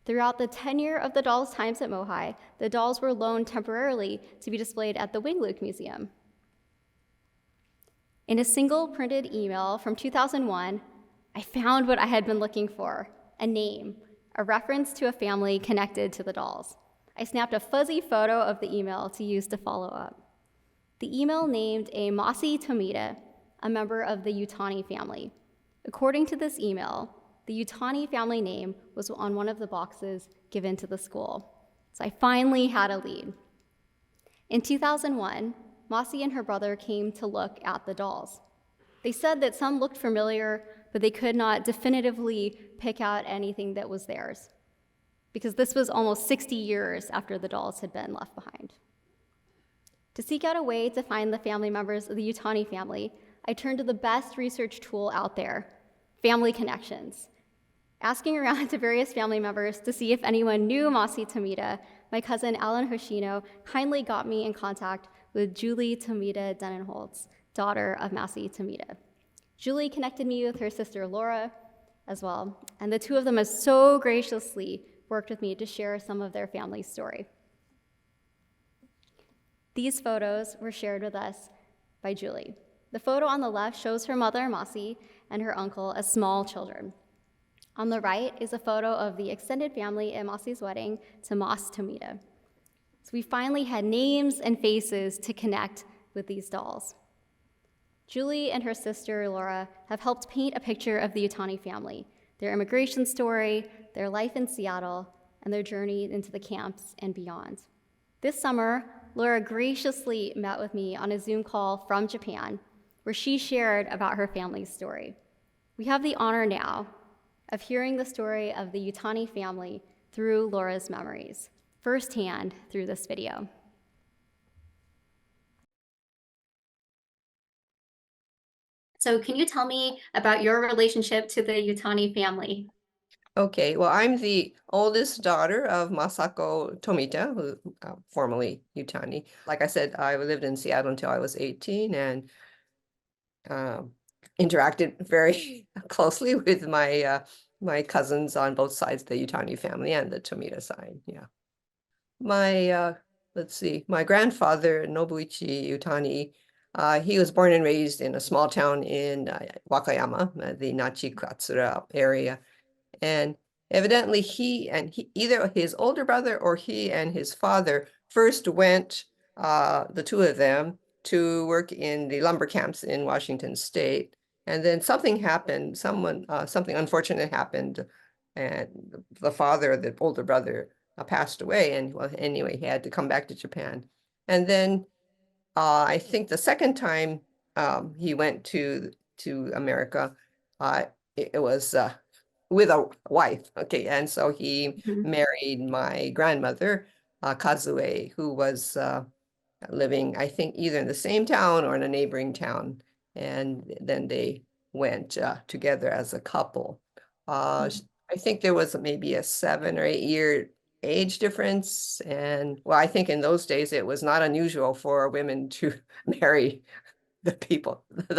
Throughout the tenure of the dolls' times at MOHAI, the dolls were loaned temporarily to be displayed at the Wing-Luke Museum. In a single printed email from 2001, I found what I had been looking for: a name, a reference to a family connected to the dolls. I snapped a fuzzy photo of the email to use to follow up. The email named a Masi Tomita, a member of the Yutani family. According to this email, the Yutani family name was on one of the boxes given to the school. So I finally had a lead. In 2001, Masi and her brother came to look at the dolls. They said that some looked familiar, but they could not definitively pick out anything that was theirs, because this was almost 60 years after the dolls had been left behind. To seek out a way to find the family members of the Yutani family, I turned to the best research tool out there: Family Connections. Asking around to various family members to see if anyone knew Masi Tomita, my cousin Alan Hoshino kindly got me in contact with Julie Tomita Denenholtz, daughter of Masi Tomita. Julie connected me with her sister Laura as well, and the two of them have so graciously worked with me to share some of their family's story. These photos were shared with us by Julie. The photo on the left shows her mother, Masi, and her uncle as small children. On the right is a photo of the extended family at Masi's wedding to Mas Tomita. So we finally had names and faces to connect with these dolls. Julie and her sister, Laura, have helped paint a picture of the Yutani family, their immigration story, their life in Seattle, and their journey into the camps and beyond. This summer, Laura graciously met with me on a Zoom call from Japan, where she shared about her family's story. We have the honor now of hearing the story of the Yutani family through Laura's memories, firsthand through this video. So can you tell me about your relationship to the Yutani family? Okay, well, I'm the oldest daughter of Masako Tomita, who formerly Yutani. Like I said, I lived in Seattle until I was 18 and interacted very closely with my my cousins on both sides, the Yutani family and the Tomita side. Yeah, my let's see, my grandfather Nobuichi Yutani. He was born and raised in a small town in Wakayama, the Nachikatsura area. And evidently either his older brother or he and his father first went, the two of them, to work in the lumber camps in Washington State. And then something happened, something unfortunate happened, and the father, the older brother, passed away. And well, anyway, he had to come back to Japan. And then I think the second time he went to America, it was with a wife. Okay, and so he married my grandmother, Kazue, who was living, I think, either in the same town or in a neighboring town. And then they went together as a couple. I think there was maybe a 7 or 8 year age difference. And well, I think in those days it was not unusual for women to marry the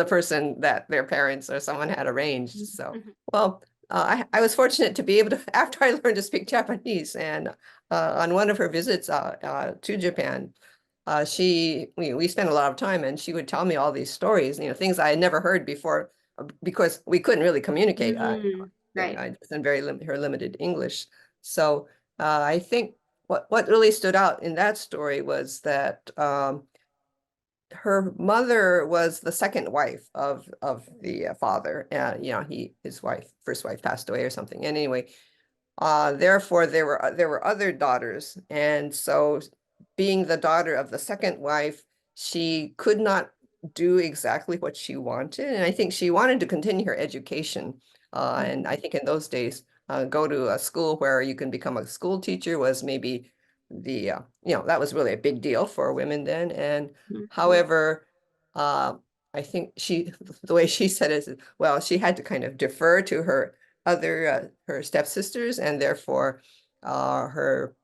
person that their parents or someone had arranged. So, well, I was fortunate to be able to, after I learned to speak Japanese, and on one of her visits to Japan, we spent a lot of time, and she would tell me all these stories, things I had never heard before, because we couldn't really communicate. Right. I was in her limited English. So I think what really stood out in that story was that her mother was the second wife of the father. His first wife passed away or something. And anyway, therefore there were other daughters, and so being the daughter of the second wife, she could not do exactly what she wanted. And I think she wanted to continue her education. And I think in those days, go to a school where you can become a school teacher was maybe the, that was really a big deal for women then. And however, I think the way she said it is, well, she had to kind of defer to her her stepsisters, and therefore her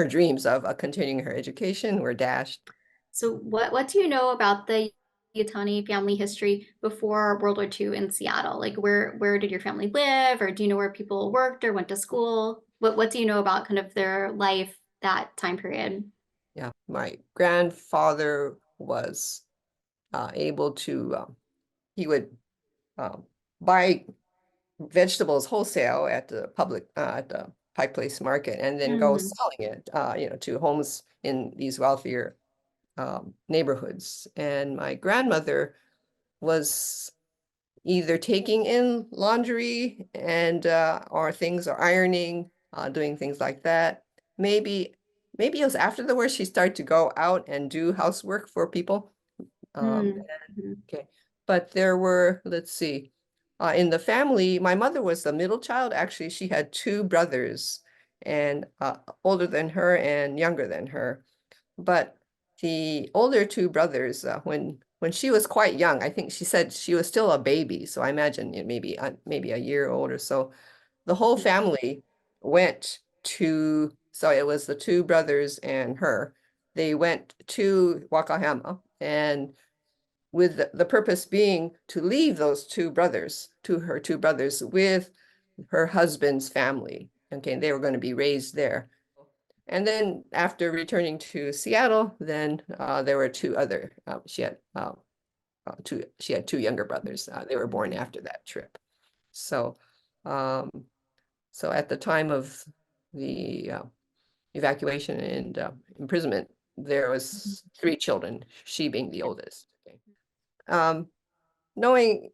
dreams of continuing her education were dashed. So what do you know about the Yatani family history before World War II in Seattle? Like where did your family live, or do you know where people worked or went to school? What do you know about kind of their life that time period? Yeah, my grandfather was able to, he would buy vegetables wholesale at the at the Pike Place Market, and then go selling it, to homes in these wealthier neighborhoods. And my grandmother was either taking in laundry and or things, or ironing, doing things like that. Maybe it was after the war she started to go out and do housework for people. Okay, but there were, let's see, in the family, my mother was the middle child. Actually, she had two brothers, and older than her and younger than her. But the older two brothers, when she was quite young, I think she said she was still a baby. So I imagine maybe a year old or so. The whole family went to, so it was the two brothers and her. They went to Wakahama, and with the purpose being to leave those her two brothers with her husband's family. Okay, they were going to be raised there. And then after returning to Seattle, then there were two other, she had two younger brothers. They were born after that trip. So, so at the time of the evacuation and imprisonment, there was three children, she being the oldest. Okay. Knowing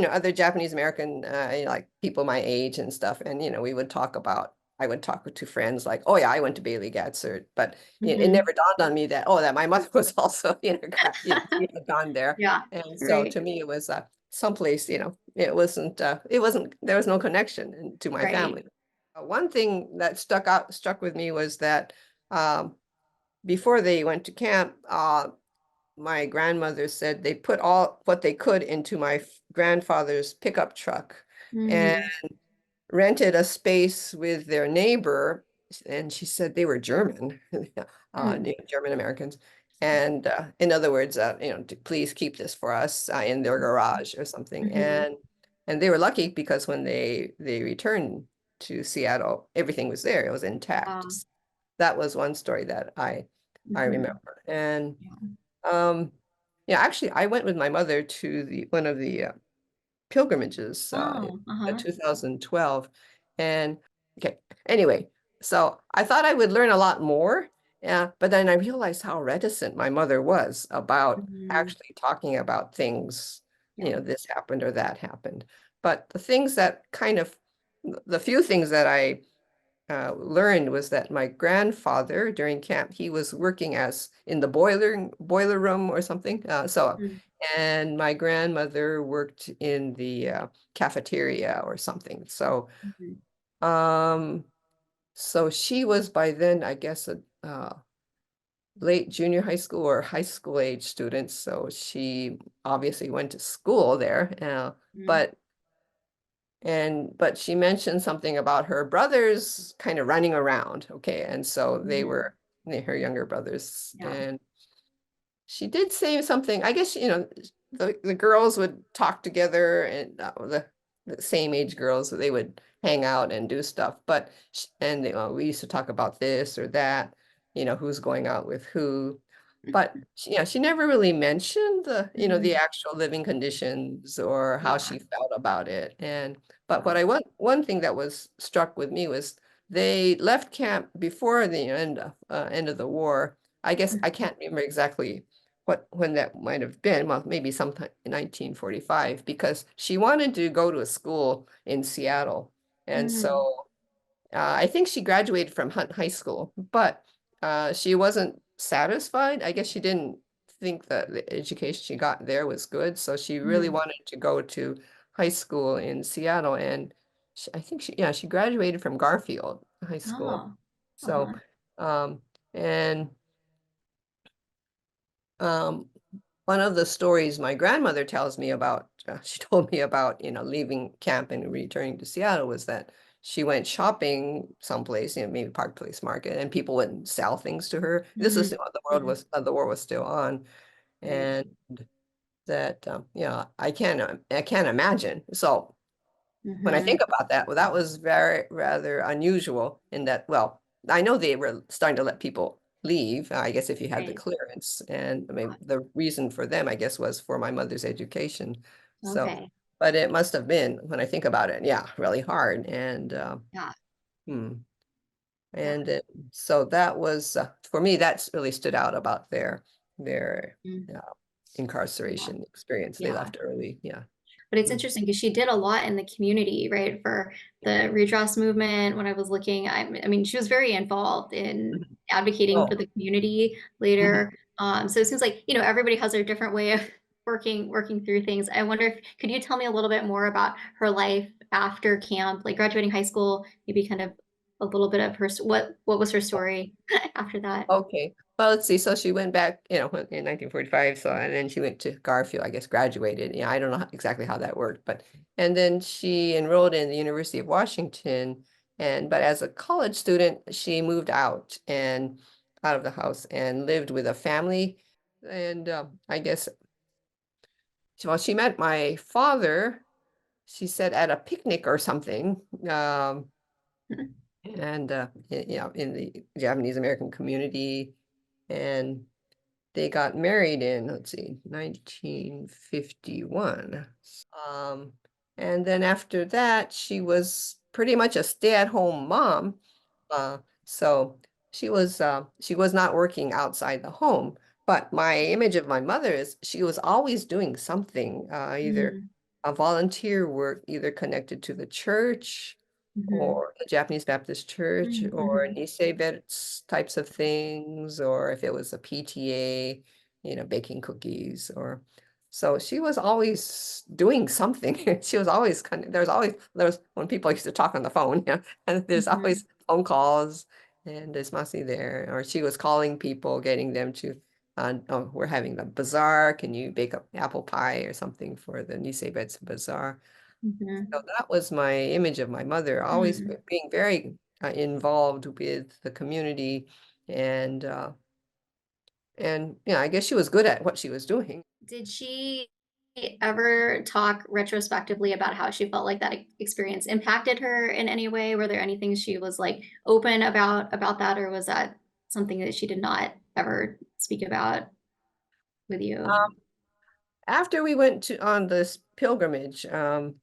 other Japanese American like people my age and stuff, and we would talk about, I would talk to friends like, oh yeah, I went to Bailey Gatzert, but it never dawned on me that that my mother was also she had gone there. Yeah. And so to me it was someplace, it wasn't there was no connection to my family. One thing that struck with me was that before they went to camp, my grandmother said they put all what they could into my grandfather's pickup truck and rented a space with their neighbor. And she said they were German, German Americans. And in other words, please keep this for us in their garage or something. And they were lucky because when they returned to Seattle, everything was there. It was intact. That was one story that I remember. And actually, I went with my mother to one of the pilgrimages in 2012. And okay, anyway, so I thought I would learn a lot more. But then I realized how reticent my mother was about actually talking about things, this happened or that happened. But the few things that I learned was that my grandfather during camp, he was working as in the boiler room or something. And my grandmother worked in the cafeteria or something. So, so she was by then, I guess, a late junior high school or high school age student. So she obviously went to school there, but she mentioned something about her brothers kind of running around. Okay. And so they were her younger brothers. And she did say something, I guess, the girls would talk together, and the same age girls, they would hang out and do stuff. But, we used to talk about this or that, who's going out with who. But she never really mentioned the actual living conditions or how she felt about it. But one thing that was struck with me was they left camp before the end of the war. I guess I can't remember exactly when that might have been. Well, maybe sometime in 1945, because she wanted to go to a school in Seattle. And so I think she graduated from Hunt High School, but she wasn't satisfied. I guess she didn't think that the education she got there was good, so she really Mhm. wanted to go to high school in Seattle, and I think she graduated from Garfield High School. Oh. So, Uh-huh. and um, one of the stories my grandmother tells me about, she told me about, leaving camp and returning to Seattle was that she went shopping someplace, maybe Park Place Market, and people wouldn't sell things to her. This was Mhm. the war was still on, Right. and that I can't imagine. So when I think Mhm. about that, well, that was very rather unusual in that, well, I know they were starting to let people leave, I guess if you had the Right. clearance. And I mean, the reason for them, I guess, was for my mother's education. So, Okay. but it must have been, when I think about it, yeah, really hard. And Yeah. hmm. Yeah. And so that was, for me, that's really stood out about their Mm. uh, Yeah. incarceration experience. They Yeah. left early. Yeah. But it's Mm. interesting because she did a lot in the community, right? For the redress movement, when I was looking, I mean, she was very involved in advocating for Oh. the community later. So it seems like, everybody has their different way of working through things. I wonder if, could you tell me a little bit more about her life after camp, like graduating high school, maybe kind of a little bit of her, what was her story after that? Okay. Well, let's see. So she went back, in 1945. So, and then she went to Garfield, I guess, graduated. I don't know exactly how that worked, and then she enrolled in the University of Washington. But as a college student, she moved out of the house and lived with a family. And I guess, well, she met my father, she said, at a picnic or something. And, in the Japanese American community. And they got married in, let's see, 1951. Um, and then after that, she was pretty much a stay-at-home mom. So she was not working outside the home. But my image of my mother is she was always doing something, either Mhm. a volunteer work, either connected to the church Mhm. or the Japanese Baptist Church or Mhm. Nisei Betts types of things, or if it was a PTA, baking cookies or so she was always doing something. She was always there was when people used to talk on the phone, yeah, and there's Mhm. always phone calls and there's Masi there, or she was calling people, getting them to oh, we're having the bazaar. Can you bake up apple pie or something for the Nisei Betts bazaar? So Mhm. that was my image of my mother, always Mhm. being very involved with the community, and I guess she was good at what she was doing. Did she ever talk retrospectively about how she felt like that experience impacted her in any way? Were there any things she was like open about that, or was that something that she did not ever speak about with you? After we went on this pilgrimage, um,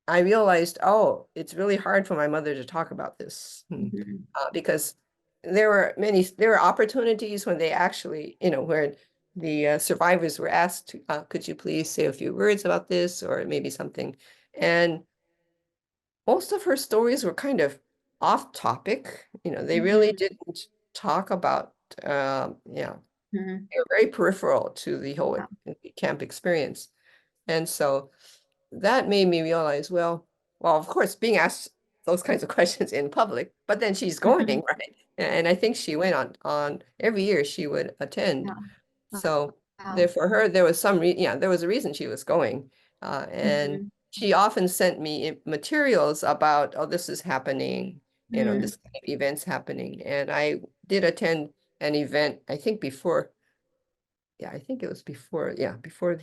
I realized, oh, it's really hard for my mother to talk about this. Mhm. Because there were opportunities when they actually, where the survivors were asked, could you please say a few words about this or maybe something? And most of her stories were kind of off topic. They really Mhm. didn't talk about, Mhm. they were very peripheral to the whole Yeah. camp experience. And so that made me realize, well, of course, being asked those kinds of questions in public, but then she's going, Mhm. right? And I think she went on every year she would attend. Yeah. So there Wow. for her, there was there was a reason she was going. And Mhm. she often sent me materials about, oh, this is happening, Mhm. this kind of event's happening. And I did attend an event, I think before, yeah, I think it was before, yeah, before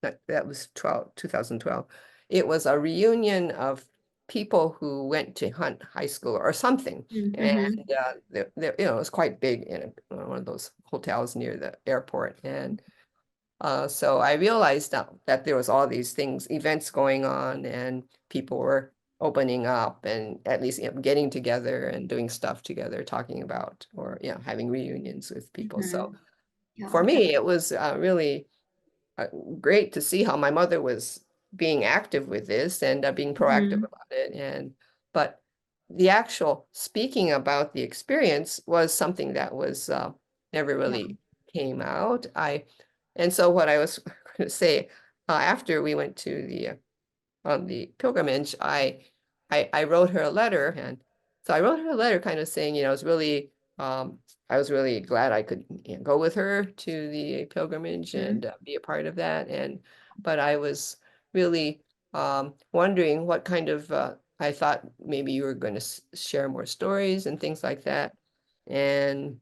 that was 2012. It was a reunion of people who went to Hunt High School or something. And Mhm. it was quite big in one of those hotels near the airport. And so I realized that there was all these events going on, and people were opening up and at least getting together and doing stuff together, talking about or having reunions with people. So Mhm. Yeah. for me, it was really uh, great to see how my mother was being active with this and being proactive Mhm. about it. But the actual speaking about the experience was something that was never really came out. And so what I was going to say, after we went to the on the pilgrimage, I wrote her a letter, and so I wrote her a letter kind of saying, I was really glad I could go with her to the pilgrimage and be a part of that. But I was really wondering what kind of, I thought maybe you were going to share more stories and things like that. And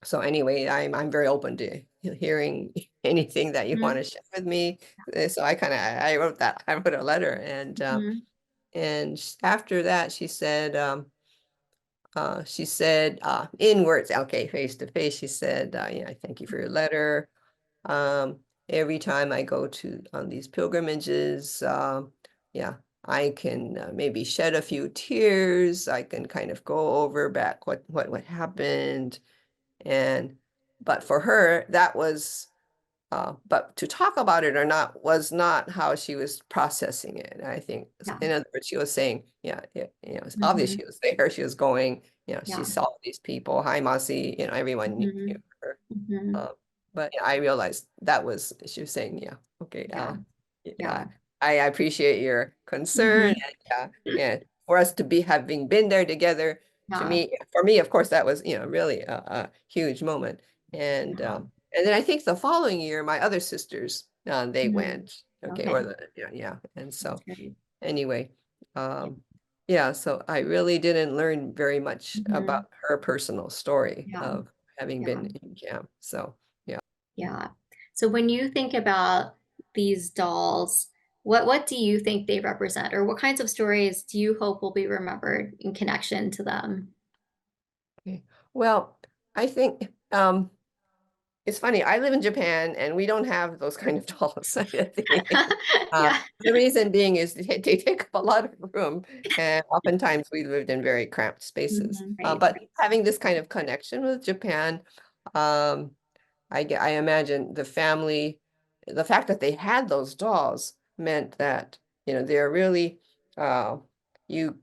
so anyway, I'm very open to hearing anything that you want to share with me. So I wrote that, I wrote a letter, and after that she said in words, okay, face to face, she said, thank you for your letter. Every time I go to on these pilgrimages, I can maybe shed a few tears. I can kind of go over back what happened. But for her, that was, but to talk about it or not was not how she was processing it. I think, in other words, she was saying, it's obvious she was there, she was going, she saw these people, hi, Masi, everyone knew her. But I realized that was, she was saying, okay, I appreciate your concern, and for us to having been there together, for me, of course, that was, really a huge moment. And then I think the following year, my other sisters, they went, or and so anyway, so I really didn't learn very much about her personal story of having been in camp. So Yeah. So when you think about these dolls, what do you think they represent, or what kinds of stories do you hope will be remembered in connection to them? okay. Well, I think it's funny. I live in Japan, and we don't have those kind of dolls. I think. The reason being is they take up a lot of room, and oftentimes we lived in very cramped spaces. But having this kind of connection with Japan, um, I imagine the family, the fact that they had those dolls meant that, they're really, you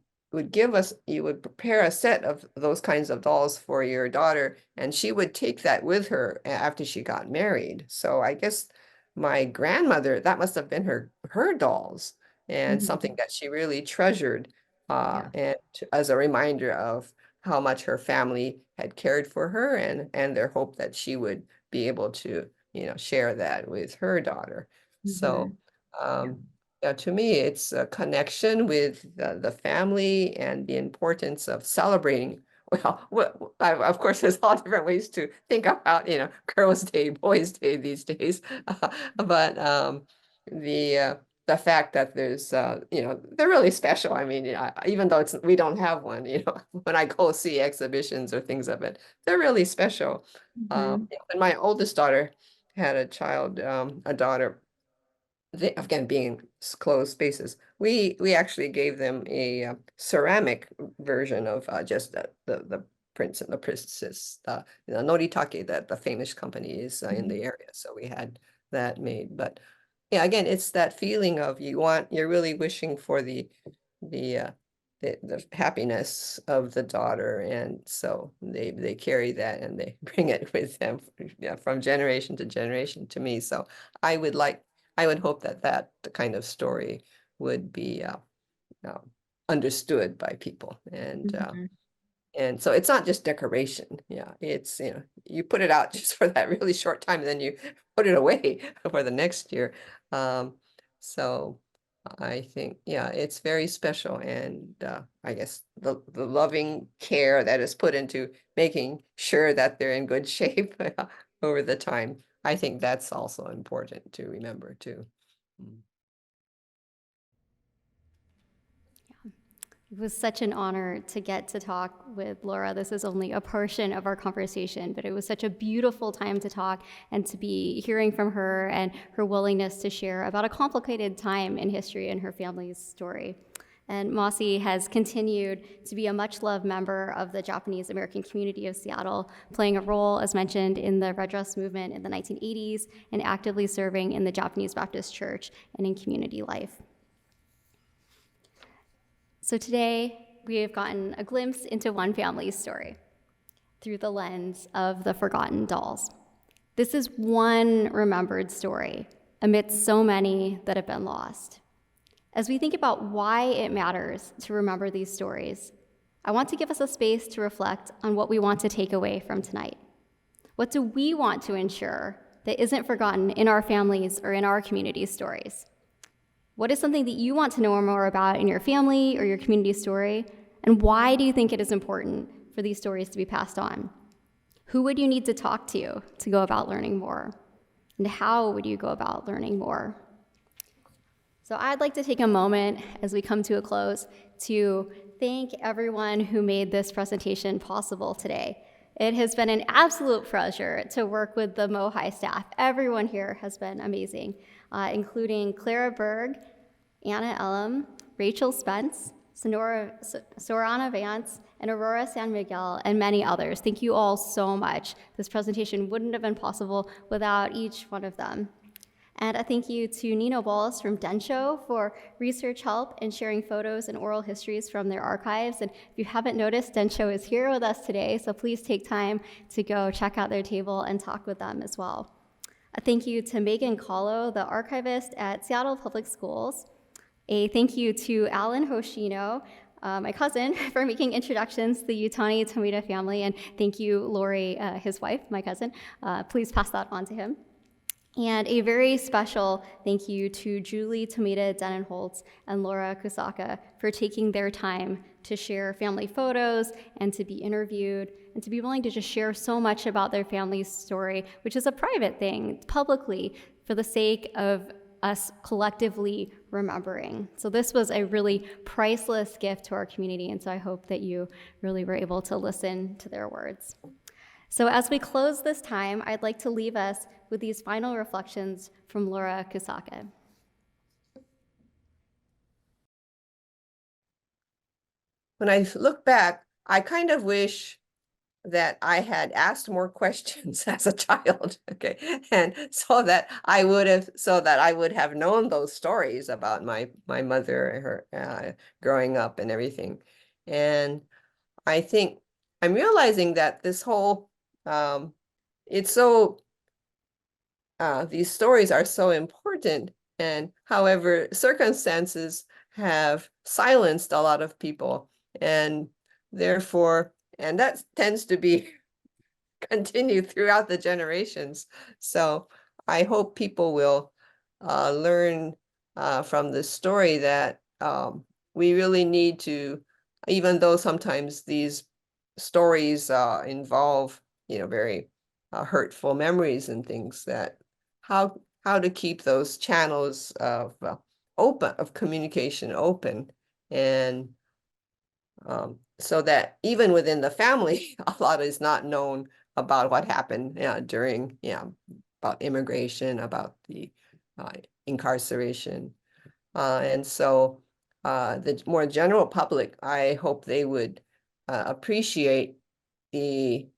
you would prepare a set of those kinds of dolls for your daughter, and she would take that with her after she got married. So I guess my grandmother, that must have been her dolls, and something that she really treasured, and as a reminder of how much her family had cared for her, and their hope that she would be able to, share that with her daughter. So, to me, it's a connection with the family and the importance of celebrating. Well, of course, there's a lot of different ways to think about, Girls' Day, Boys' Day these days. But the fact that there's, they're really special. I mean, even though we don't have one, when I go see exhibitions or things of it, they're really special. And my oldest daughter had a daughter. Again, being closed spaces, we actually gave them a ceramic version of just the prince and the princess, Noritake, that the famous company is in the area. So we had that made. But yeah, again, it's that feeling of you're really wishing for the happiness of the daughter, and so they carry that and they bring it with them, from generation to generation to me. So I would hope that kind of story would be understood by people, and so it's not just decoration. It's, you put it out just for that really short time, and then you put it away for the next year. So I think, it's very special, and I guess the loving care that is put into making sure that they're in good shape over the time. I think that's also important to remember too. It was such an honor to get to talk with Laura. This is only a portion of our conversation, but it was such a beautiful time to talk and to be hearing from her and her willingness to share about a complicated time in history and her family's story. And Masi has continued to be a much-loved member of the Japanese American community of Seattle, playing a role, as mentioned, in the Red Dress movement in the 1980s and actively serving in the Japanese Baptist Church and in community life. So today, we have gotten a glimpse into one family's story through the lens of the forgotten dolls. This is one remembered story amidst so many that have been lost. As we think about why it matters to remember these stories, I want to give us a space to reflect on what we want to take away from tonight. What do we want to ensure that isn't forgotten in our families or in our community stories? What is something that you want to know more about in your family or your community story? And why do you think it is important for these stories to be passed on? Who would you need to talk to go about learning more? And how would you go about learning more? So I'd like to take a moment as we come to a close to thank everyone who made this presentation possible today. It has been an absolute pleasure to work with the MOHAI staff. Everyone here has been amazing, including Clara Berg, Anna Elam, Rachel Spence, Sorana Vance, and Aurora San Miguel, and many others. Thank you all so much. This presentation wouldn't have been possible without each one of them. And a thank you to Nino Balls from Densho for research help and sharing photos and oral histories from their archives. And if you haven't noticed, Densho is here with us today, so please take time to go check out their table and talk with them as well. A thank you to Megan Kahlo, the archivist at Seattle Public Schools. A thank you to Alan Hoshino, my cousin, for making introductions to the Yutani Tomita family. And thank you, Lori, his wife, my cousin. Please pass that on to him. And a very special thank you to Julie Tomita Denenholtz and Laura Kusaka for taking their time to share family photos and to be interviewed and to be willing to just share so much about their family's story, which is a private thing, publicly, for the sake of us collectively remembering. So this was a really priceless gift to our community, and so I hope that you really were able to listen to their words. So as we close this time, I'd like to leave us with these final reflections from Laura Kusaka. When I look back, I kind of wish that I had asked more questions as a child, okay, and so that I would have known those stories about my mother, her growing up and everything. And I think I'm realizing that this whole it's so these stories are so important, and however, circumstances have silenced a lot of people, and therefore, and that tends to be continued throughout the generations. So I hope people will learn from this story that we really need to, even though sometimes these stories involve, very hurtful memories and things, that how to keep those channels of communication open, and so that even within the family, a lot is not known about what happened during, about immigration, about the incarceration. And so the more general public, I hope they would appreciate the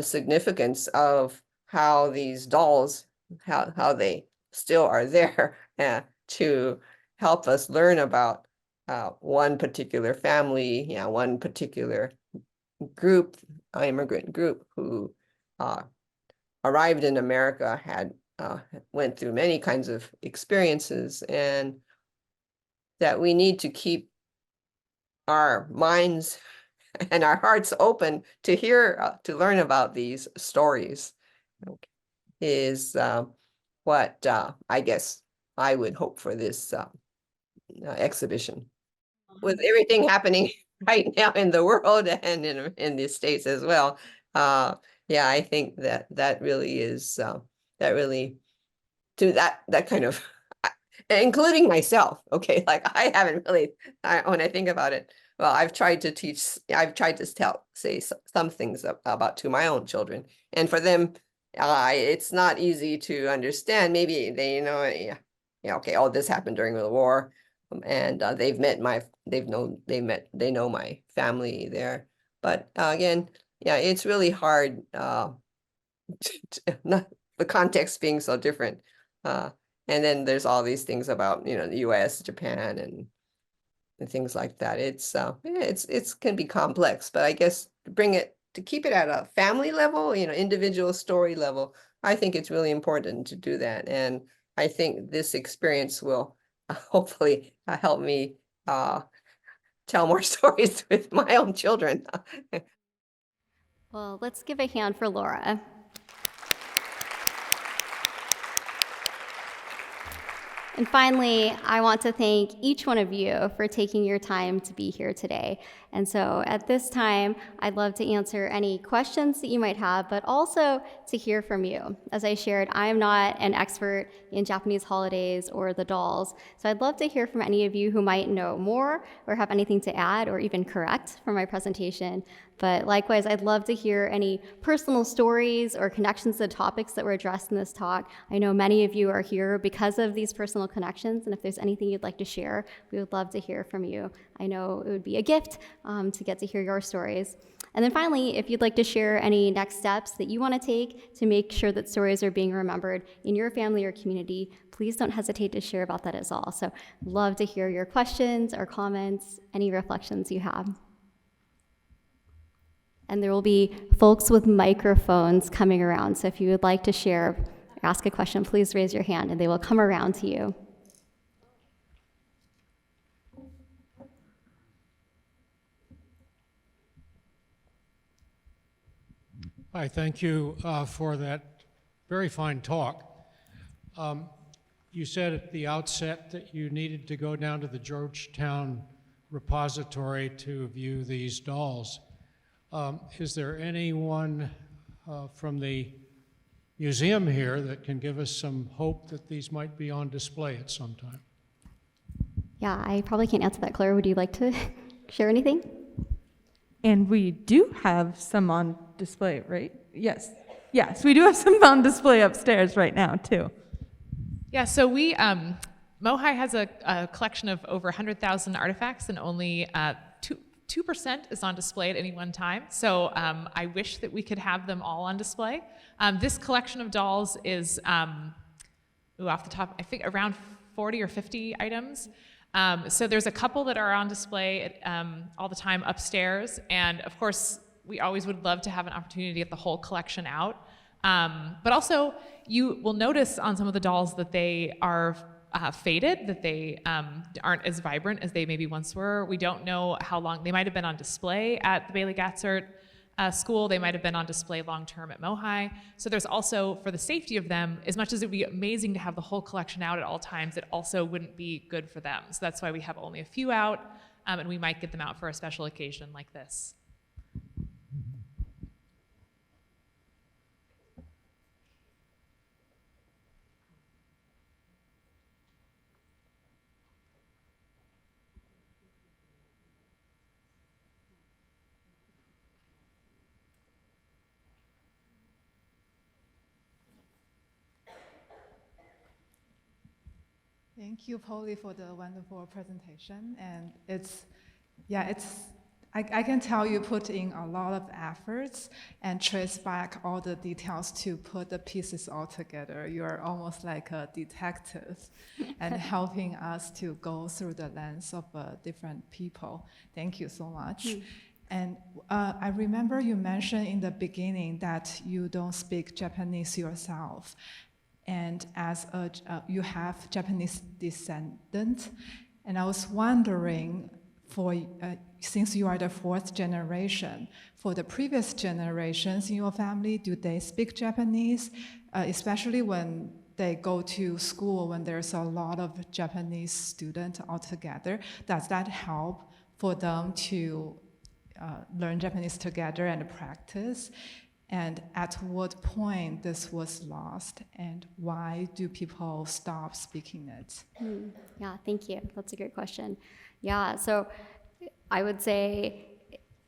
significance of how these dolls, how they still are there to help us learn about one particular family, one particular group, immigrant group who arrived in America, had went through many kinds of experiences, and that we need to keep our minds and our hearts open to to learn about these stories, is what I guess I would hope for this exhibition. With everything happening right now in the world and in the States as well, I think that really is that really to that kind of, including myself. Okay, like I haven't really, when I think about it, well, I've tried to say some things about to my own children, and for them, it's not easy to understand. Maybe they okay, oh, this happened during the war, and they know my family there. But again, it's really hard, not the context being so different. And then there's all these things about, the US, Japan, and and things like that. It's can be complex, but I guess to keep it at a family level, individual story level, I think it's really important to do that. And I think this experience will hopefully help me tell more stories with my own children. Well, let's give a hand for Laura. And finally, I want to thank each one of you for taking your time to be here today. And so at this time, I'd love to answer any questions that you might have, but also to hear from you. As I shared, I am not an expert in Japanese holidays or the dolls, so I'd love to hear from any of you who might know more or have anything to add or even correct from my presentation. But likewise, I'd love to hear any personal stories or connections to the topics that were addressed in this talk. I know many of you are here because of these personal connections, and if there's anything you'd like to share, we would love to hear from you. I know it would be a gift to get to hear your stories. And then finally, if you'd like to share any next steps that you want to take to make sure that stories are being remembered in your family or community, please don't hesitate to share about that as well. So love to hear your questions or comments, any reflections you have. And there will be folks with microphones coming around. So if you would like to share or ask a question, please raise your hand and they will come around to you. Hi, thank you for that very fine talk. You said at the outset that you needed to go down to the Georgetown repository to view these dolls. Is there anyone from the museum here that can give us some hope that these might be on display at some time? Yeah, I probably can't answer that. Claire, would you like to share anything? And we do have some on display, right? Yes. Yes, we do have some on display upstairs right now, too. Yeah, so MOHAI has a collection of over 100,000 artifacts, and only 2% is on display at any one time. So I wish that we could have them all on display. This collection of dolls is, off the top, I think around 40 or 50 items. So there's a couple that are on display all the time upstairs. And of course, we always would love to have an opportunity to get the whole collection out. But also, you will notice on some of the dolls that they are faded, that they aren't as vibrant as they maybe once were. We don't know how long. They might have been on display at the Bailey Gatzert school. They might have been on display long-term at MOHAI. So there's also, for the safety of them, as much as it would be amazing to have the whole collection out at all times, it also wouldn't be good for them. So that's why we have only a few out, and we might get them out for a special occasion like this. Thank you, Polly, for the wonderful presentation. And I can tell you put in a lot of efforts and trace back all the details to put the pieces all together. You're almost like a detective and helping us to go through the lens of different people. Thank you so much. And I remember you mentioned in the beginning that you don't speak Japanese yourself. And as you have Japanese descendant, and I was wondering, since you are the fourth generation, for the previous generations in your family, do they speak Japanese, especially when they go to school when there's a lot of Japanese students all together? Does that help for them to learn Japanese together and practice? And at what point this was lost, and why do people stop speaking it? Yeah, thank you. That's a great question. Yeah, so I would say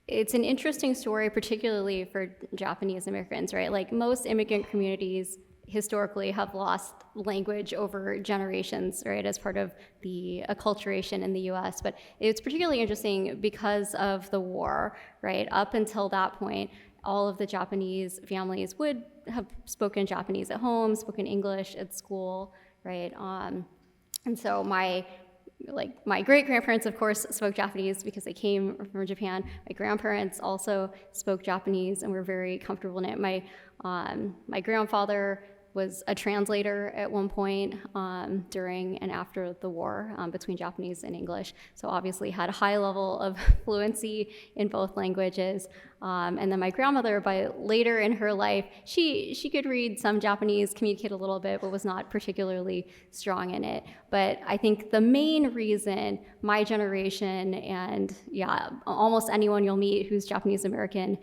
it's an interesting story, particularly for Japanese Americans, right? Like most immigrant communities historically have lost language over generations, right, as part of the acculturation in the US. But it's particularly interesting because of the war, right? Up until that point, all of the Japanese families would have spoken Japanese at home, spoken English at school, right? And so my like my great-grandparents, of course, spoke Japanese because they came from Japan. My grandparents also spoke Japanese and were very comfortable in it. My grandfather was a translator at one point during and after the war between Japanese and English. So obviously had a high level of fluency in both languages. And then my grandmother, by later in her life, she could read some Japanese, communicate a little bit, but was not particularly strong in it. But I think the main reason my generation and almost anyone you'll meet who's Japanese American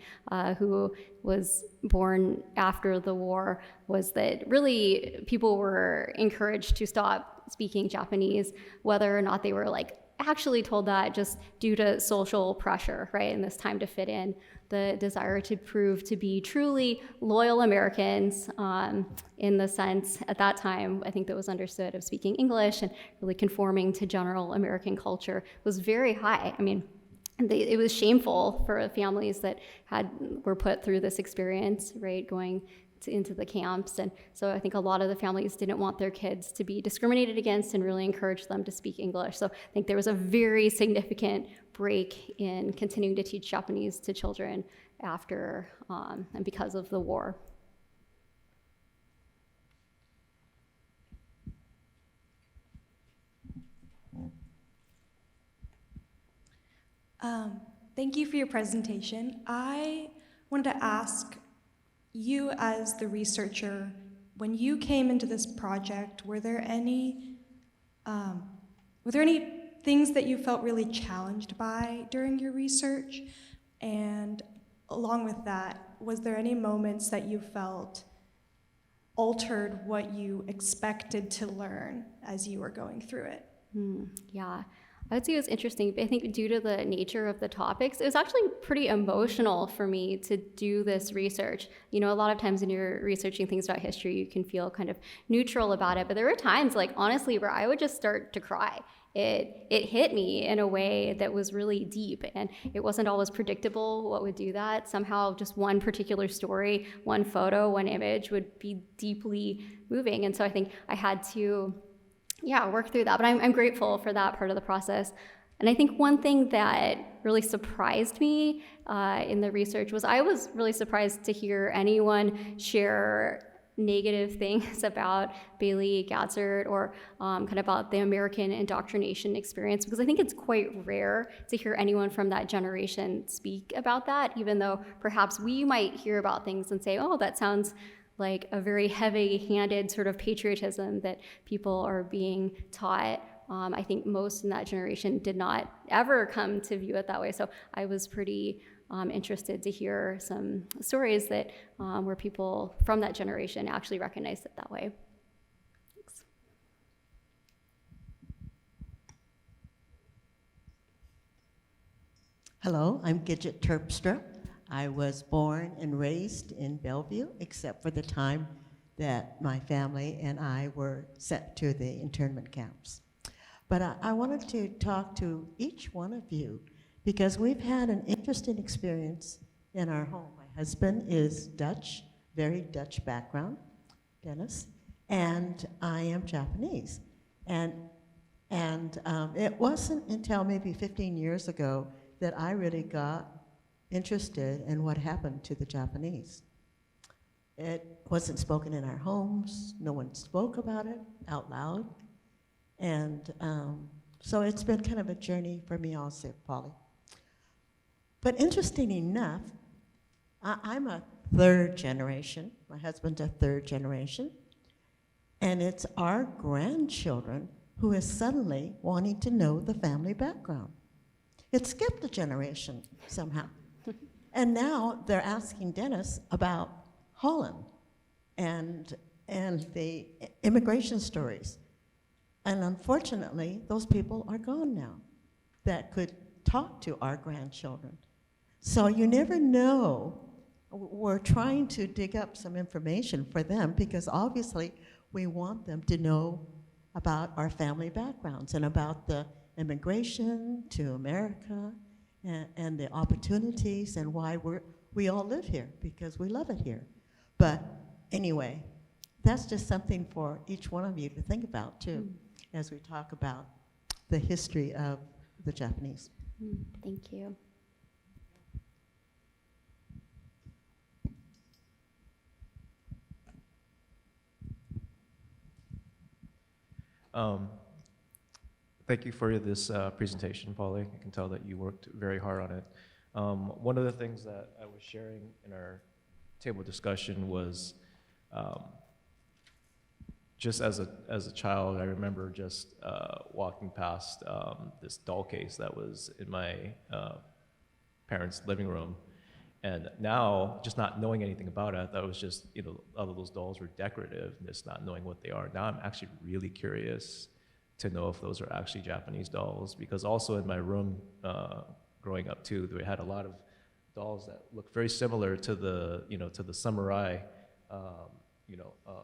who was born after the war was that really people were encouraged to stop speaking Japanese, whether or not they were like actually told that, just due to social pressure, right? And this time to fit in, the desire to prove to be truly loyal Americans in the sense at that time, I think that was understood of speaking English and really conforming to general American culture was very high. I mean, it was shameful for families that were put through this experience, right, going into the camps. And so I think a lot of the families didn't want their kids to be discriminated against and really encouraged them to speak English. So I think there was a very significant break in continuing to teach Japanese to children after and because of the war. Thank you for your presentation. I wanted to ask you, as the researcher, when you came into this project, were there any things that you felt really challenged by during your research? And along with that, was there any moments that you felt altered what you expected to learn as you were going through it? Yeah. I would say it was interesting. I think due to the nature of the topics, it was actually pretty emotional for me to do this research. You know, a lot of times when you're researching things about history, you can feel kind of neutral about it. But there were times, like, honestly, where I would just start to cry. It hit me in a way that was really deep, and it wasn't always predictable what would do that. Somehow just one particular story, one photo, one image would be deeply moving. And so I think I had to work through that. But I'm grateful for that part of the process. And I think one thing that really surprised me in the research was I was really surprised to hear anyone share negative things about Bailey Gatzert or kind of about the American indoctrination experience, because I think it's quite rare to hear anyone from that generation speak about that, even though perhaps we might hear about things and say, oh, that sounds like a very heavy-handed sort of patriotism that people are being taught. I think most in that generation did not ever come to view it that way. So I was pretty interested to hear some stories that where people from that generation actually recognized it that way. Thanks. Hello, I'm Gidget Terpstra. I was born and raised in Bellevue, except for the time that my family and I were sent to the internment camps. But I wanted to talk to each one of you because we've had an interesting experience in our home. My husband is Dutch, very Dutch background, Dennis, and I am Japanese. And it wasn't until maybe 15 years ago that I really got interested in what happened to the Japanese. It wasn't spoken in our homes. No one spoke about it out loud. And so it's been kind of a journey for me also, Polly. But interesting enough, I'm a third generation. My husband's a third generation. And it's our grandchildren who is suddenly wanting to know the family background. It skipped a generation somehow. And now they're asking Dennis about Holland and the immigration stories. And unfortunately, those people are gone now that could talk to our grandchildren. So you never know. We're trying to dig up some information for them because obviously we want them to know about our family backgrounds and about the immigration to America and the opportunities and why we all live here, because we love it here. But anyway, that's just something for each one of you to think about too, as we talk about the history of the Japanese. Thank you. Thank you for this presentation, Polly. I can tell that you worked very hard on it. One of the things that I was sharing in our table discussion was just as a child, I remember just walking past this doll case that was in my parents' living room. And now, just not knowing anything about it, that was just, all of those dolls were decorative, just not knowing what they are. Now I'm actually really curious to know if those are actually Japanese dolls, because also in my room growing up too, we had a lot of dolls that looked very similar to the, to the samurai,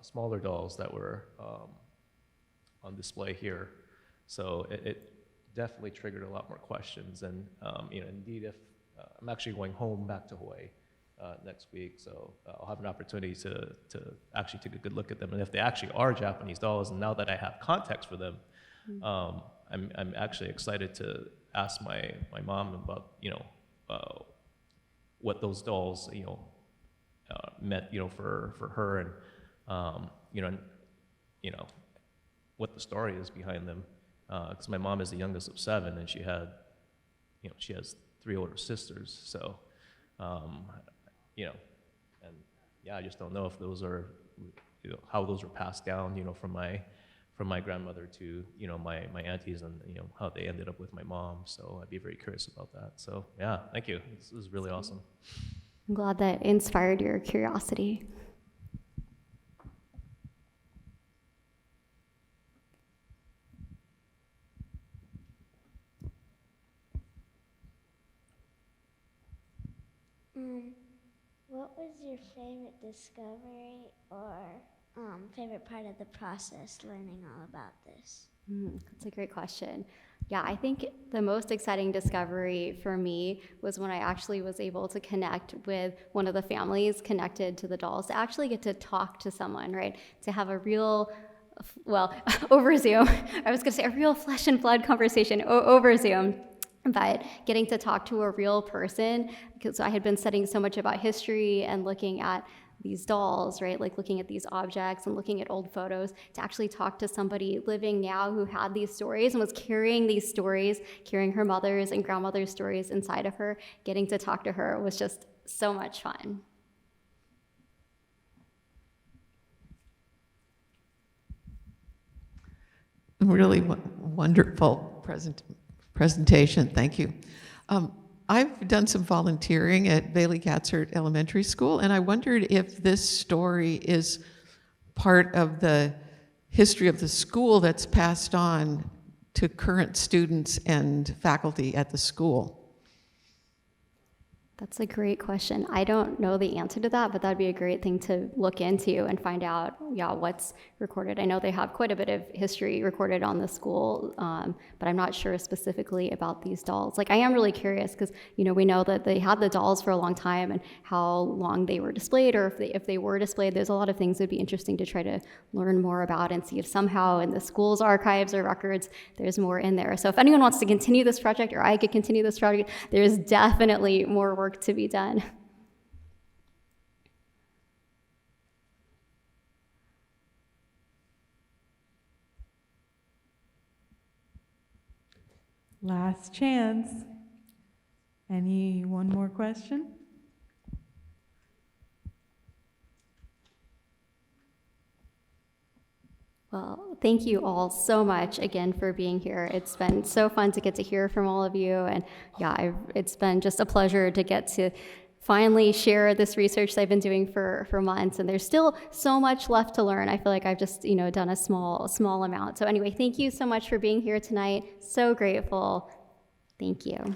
smaller dolls that were on display here. So it definitely triggered a lot more questions. And indeed, if I'm actually going home back to Hawaii next week, so I'll have an opportunity to actually take a good look at them. And if they actually are Japanese dolls, and now that I have context for them, I'm actually excited to ask my mom about what those dolls meant for her, and what the story is behind them, because my mom is the youngest of 7, and she has 3 older sisters, so and yeah, I just don't know if those are how those are passed down from my grandmother to my aunties, and how they ended up with my mom. So I'd be very curious about that. So yeah, thank you. This is really awesome. I'm glad that inspired your curiosity. What was your favorite discovery or favorite part of the process learning all about this? That's a great question. Yeah, I think the most exciting discovery for me was when I actually was able to connect with one of the families connected to the dolls, to actually get to talk to someone, right? To have a real, well, over Zoom. I was going to say a real flesh and blood conversation over Zoom. But getting to talk to a real person, because I had been studying so much about history and looking at these dolls, right? Like looking at these objects and looking at old photos, to actually talk to somebody living now who had these stories and was carrying these stories, carrying her mother's and grandmother's stories inside of her. Getting to talk to her was just so much fun. Really wonderful presentation. Thank you. I've done some volunteering at Bailey Gatzert Elementary School, and I wondered if this story is part of the history of the school that's passed on to current students and faculty at the school. That's a great question. I don't know the answer to that, but that'd be a great thing to look into and find out, what's recorded. I know they have quite a bit of history recorded on the school, but I'm not sure specifically about these dolls. Like, I am really curious because, we know that they had the dolls for a long time and how long they were displayed, or if they were displayed. There's a lot of things that'd be interesting to try to learn more about and see if somehow in the school's archives or records, there's more in there. So if anyone wants to continue this project, or I could continue this project, there's definitely more work to be done. Last chance. One more question? Well, thank you all so much again for being here. It's been so fun to get to hear from all of you, and it's been just a pleasure to get to finally share this research that I've been doing for months, and there's still so much left to learn. I feel like I've just done a small amount. So anyway, thank you so much for being here tonight. So grateful. Thank you.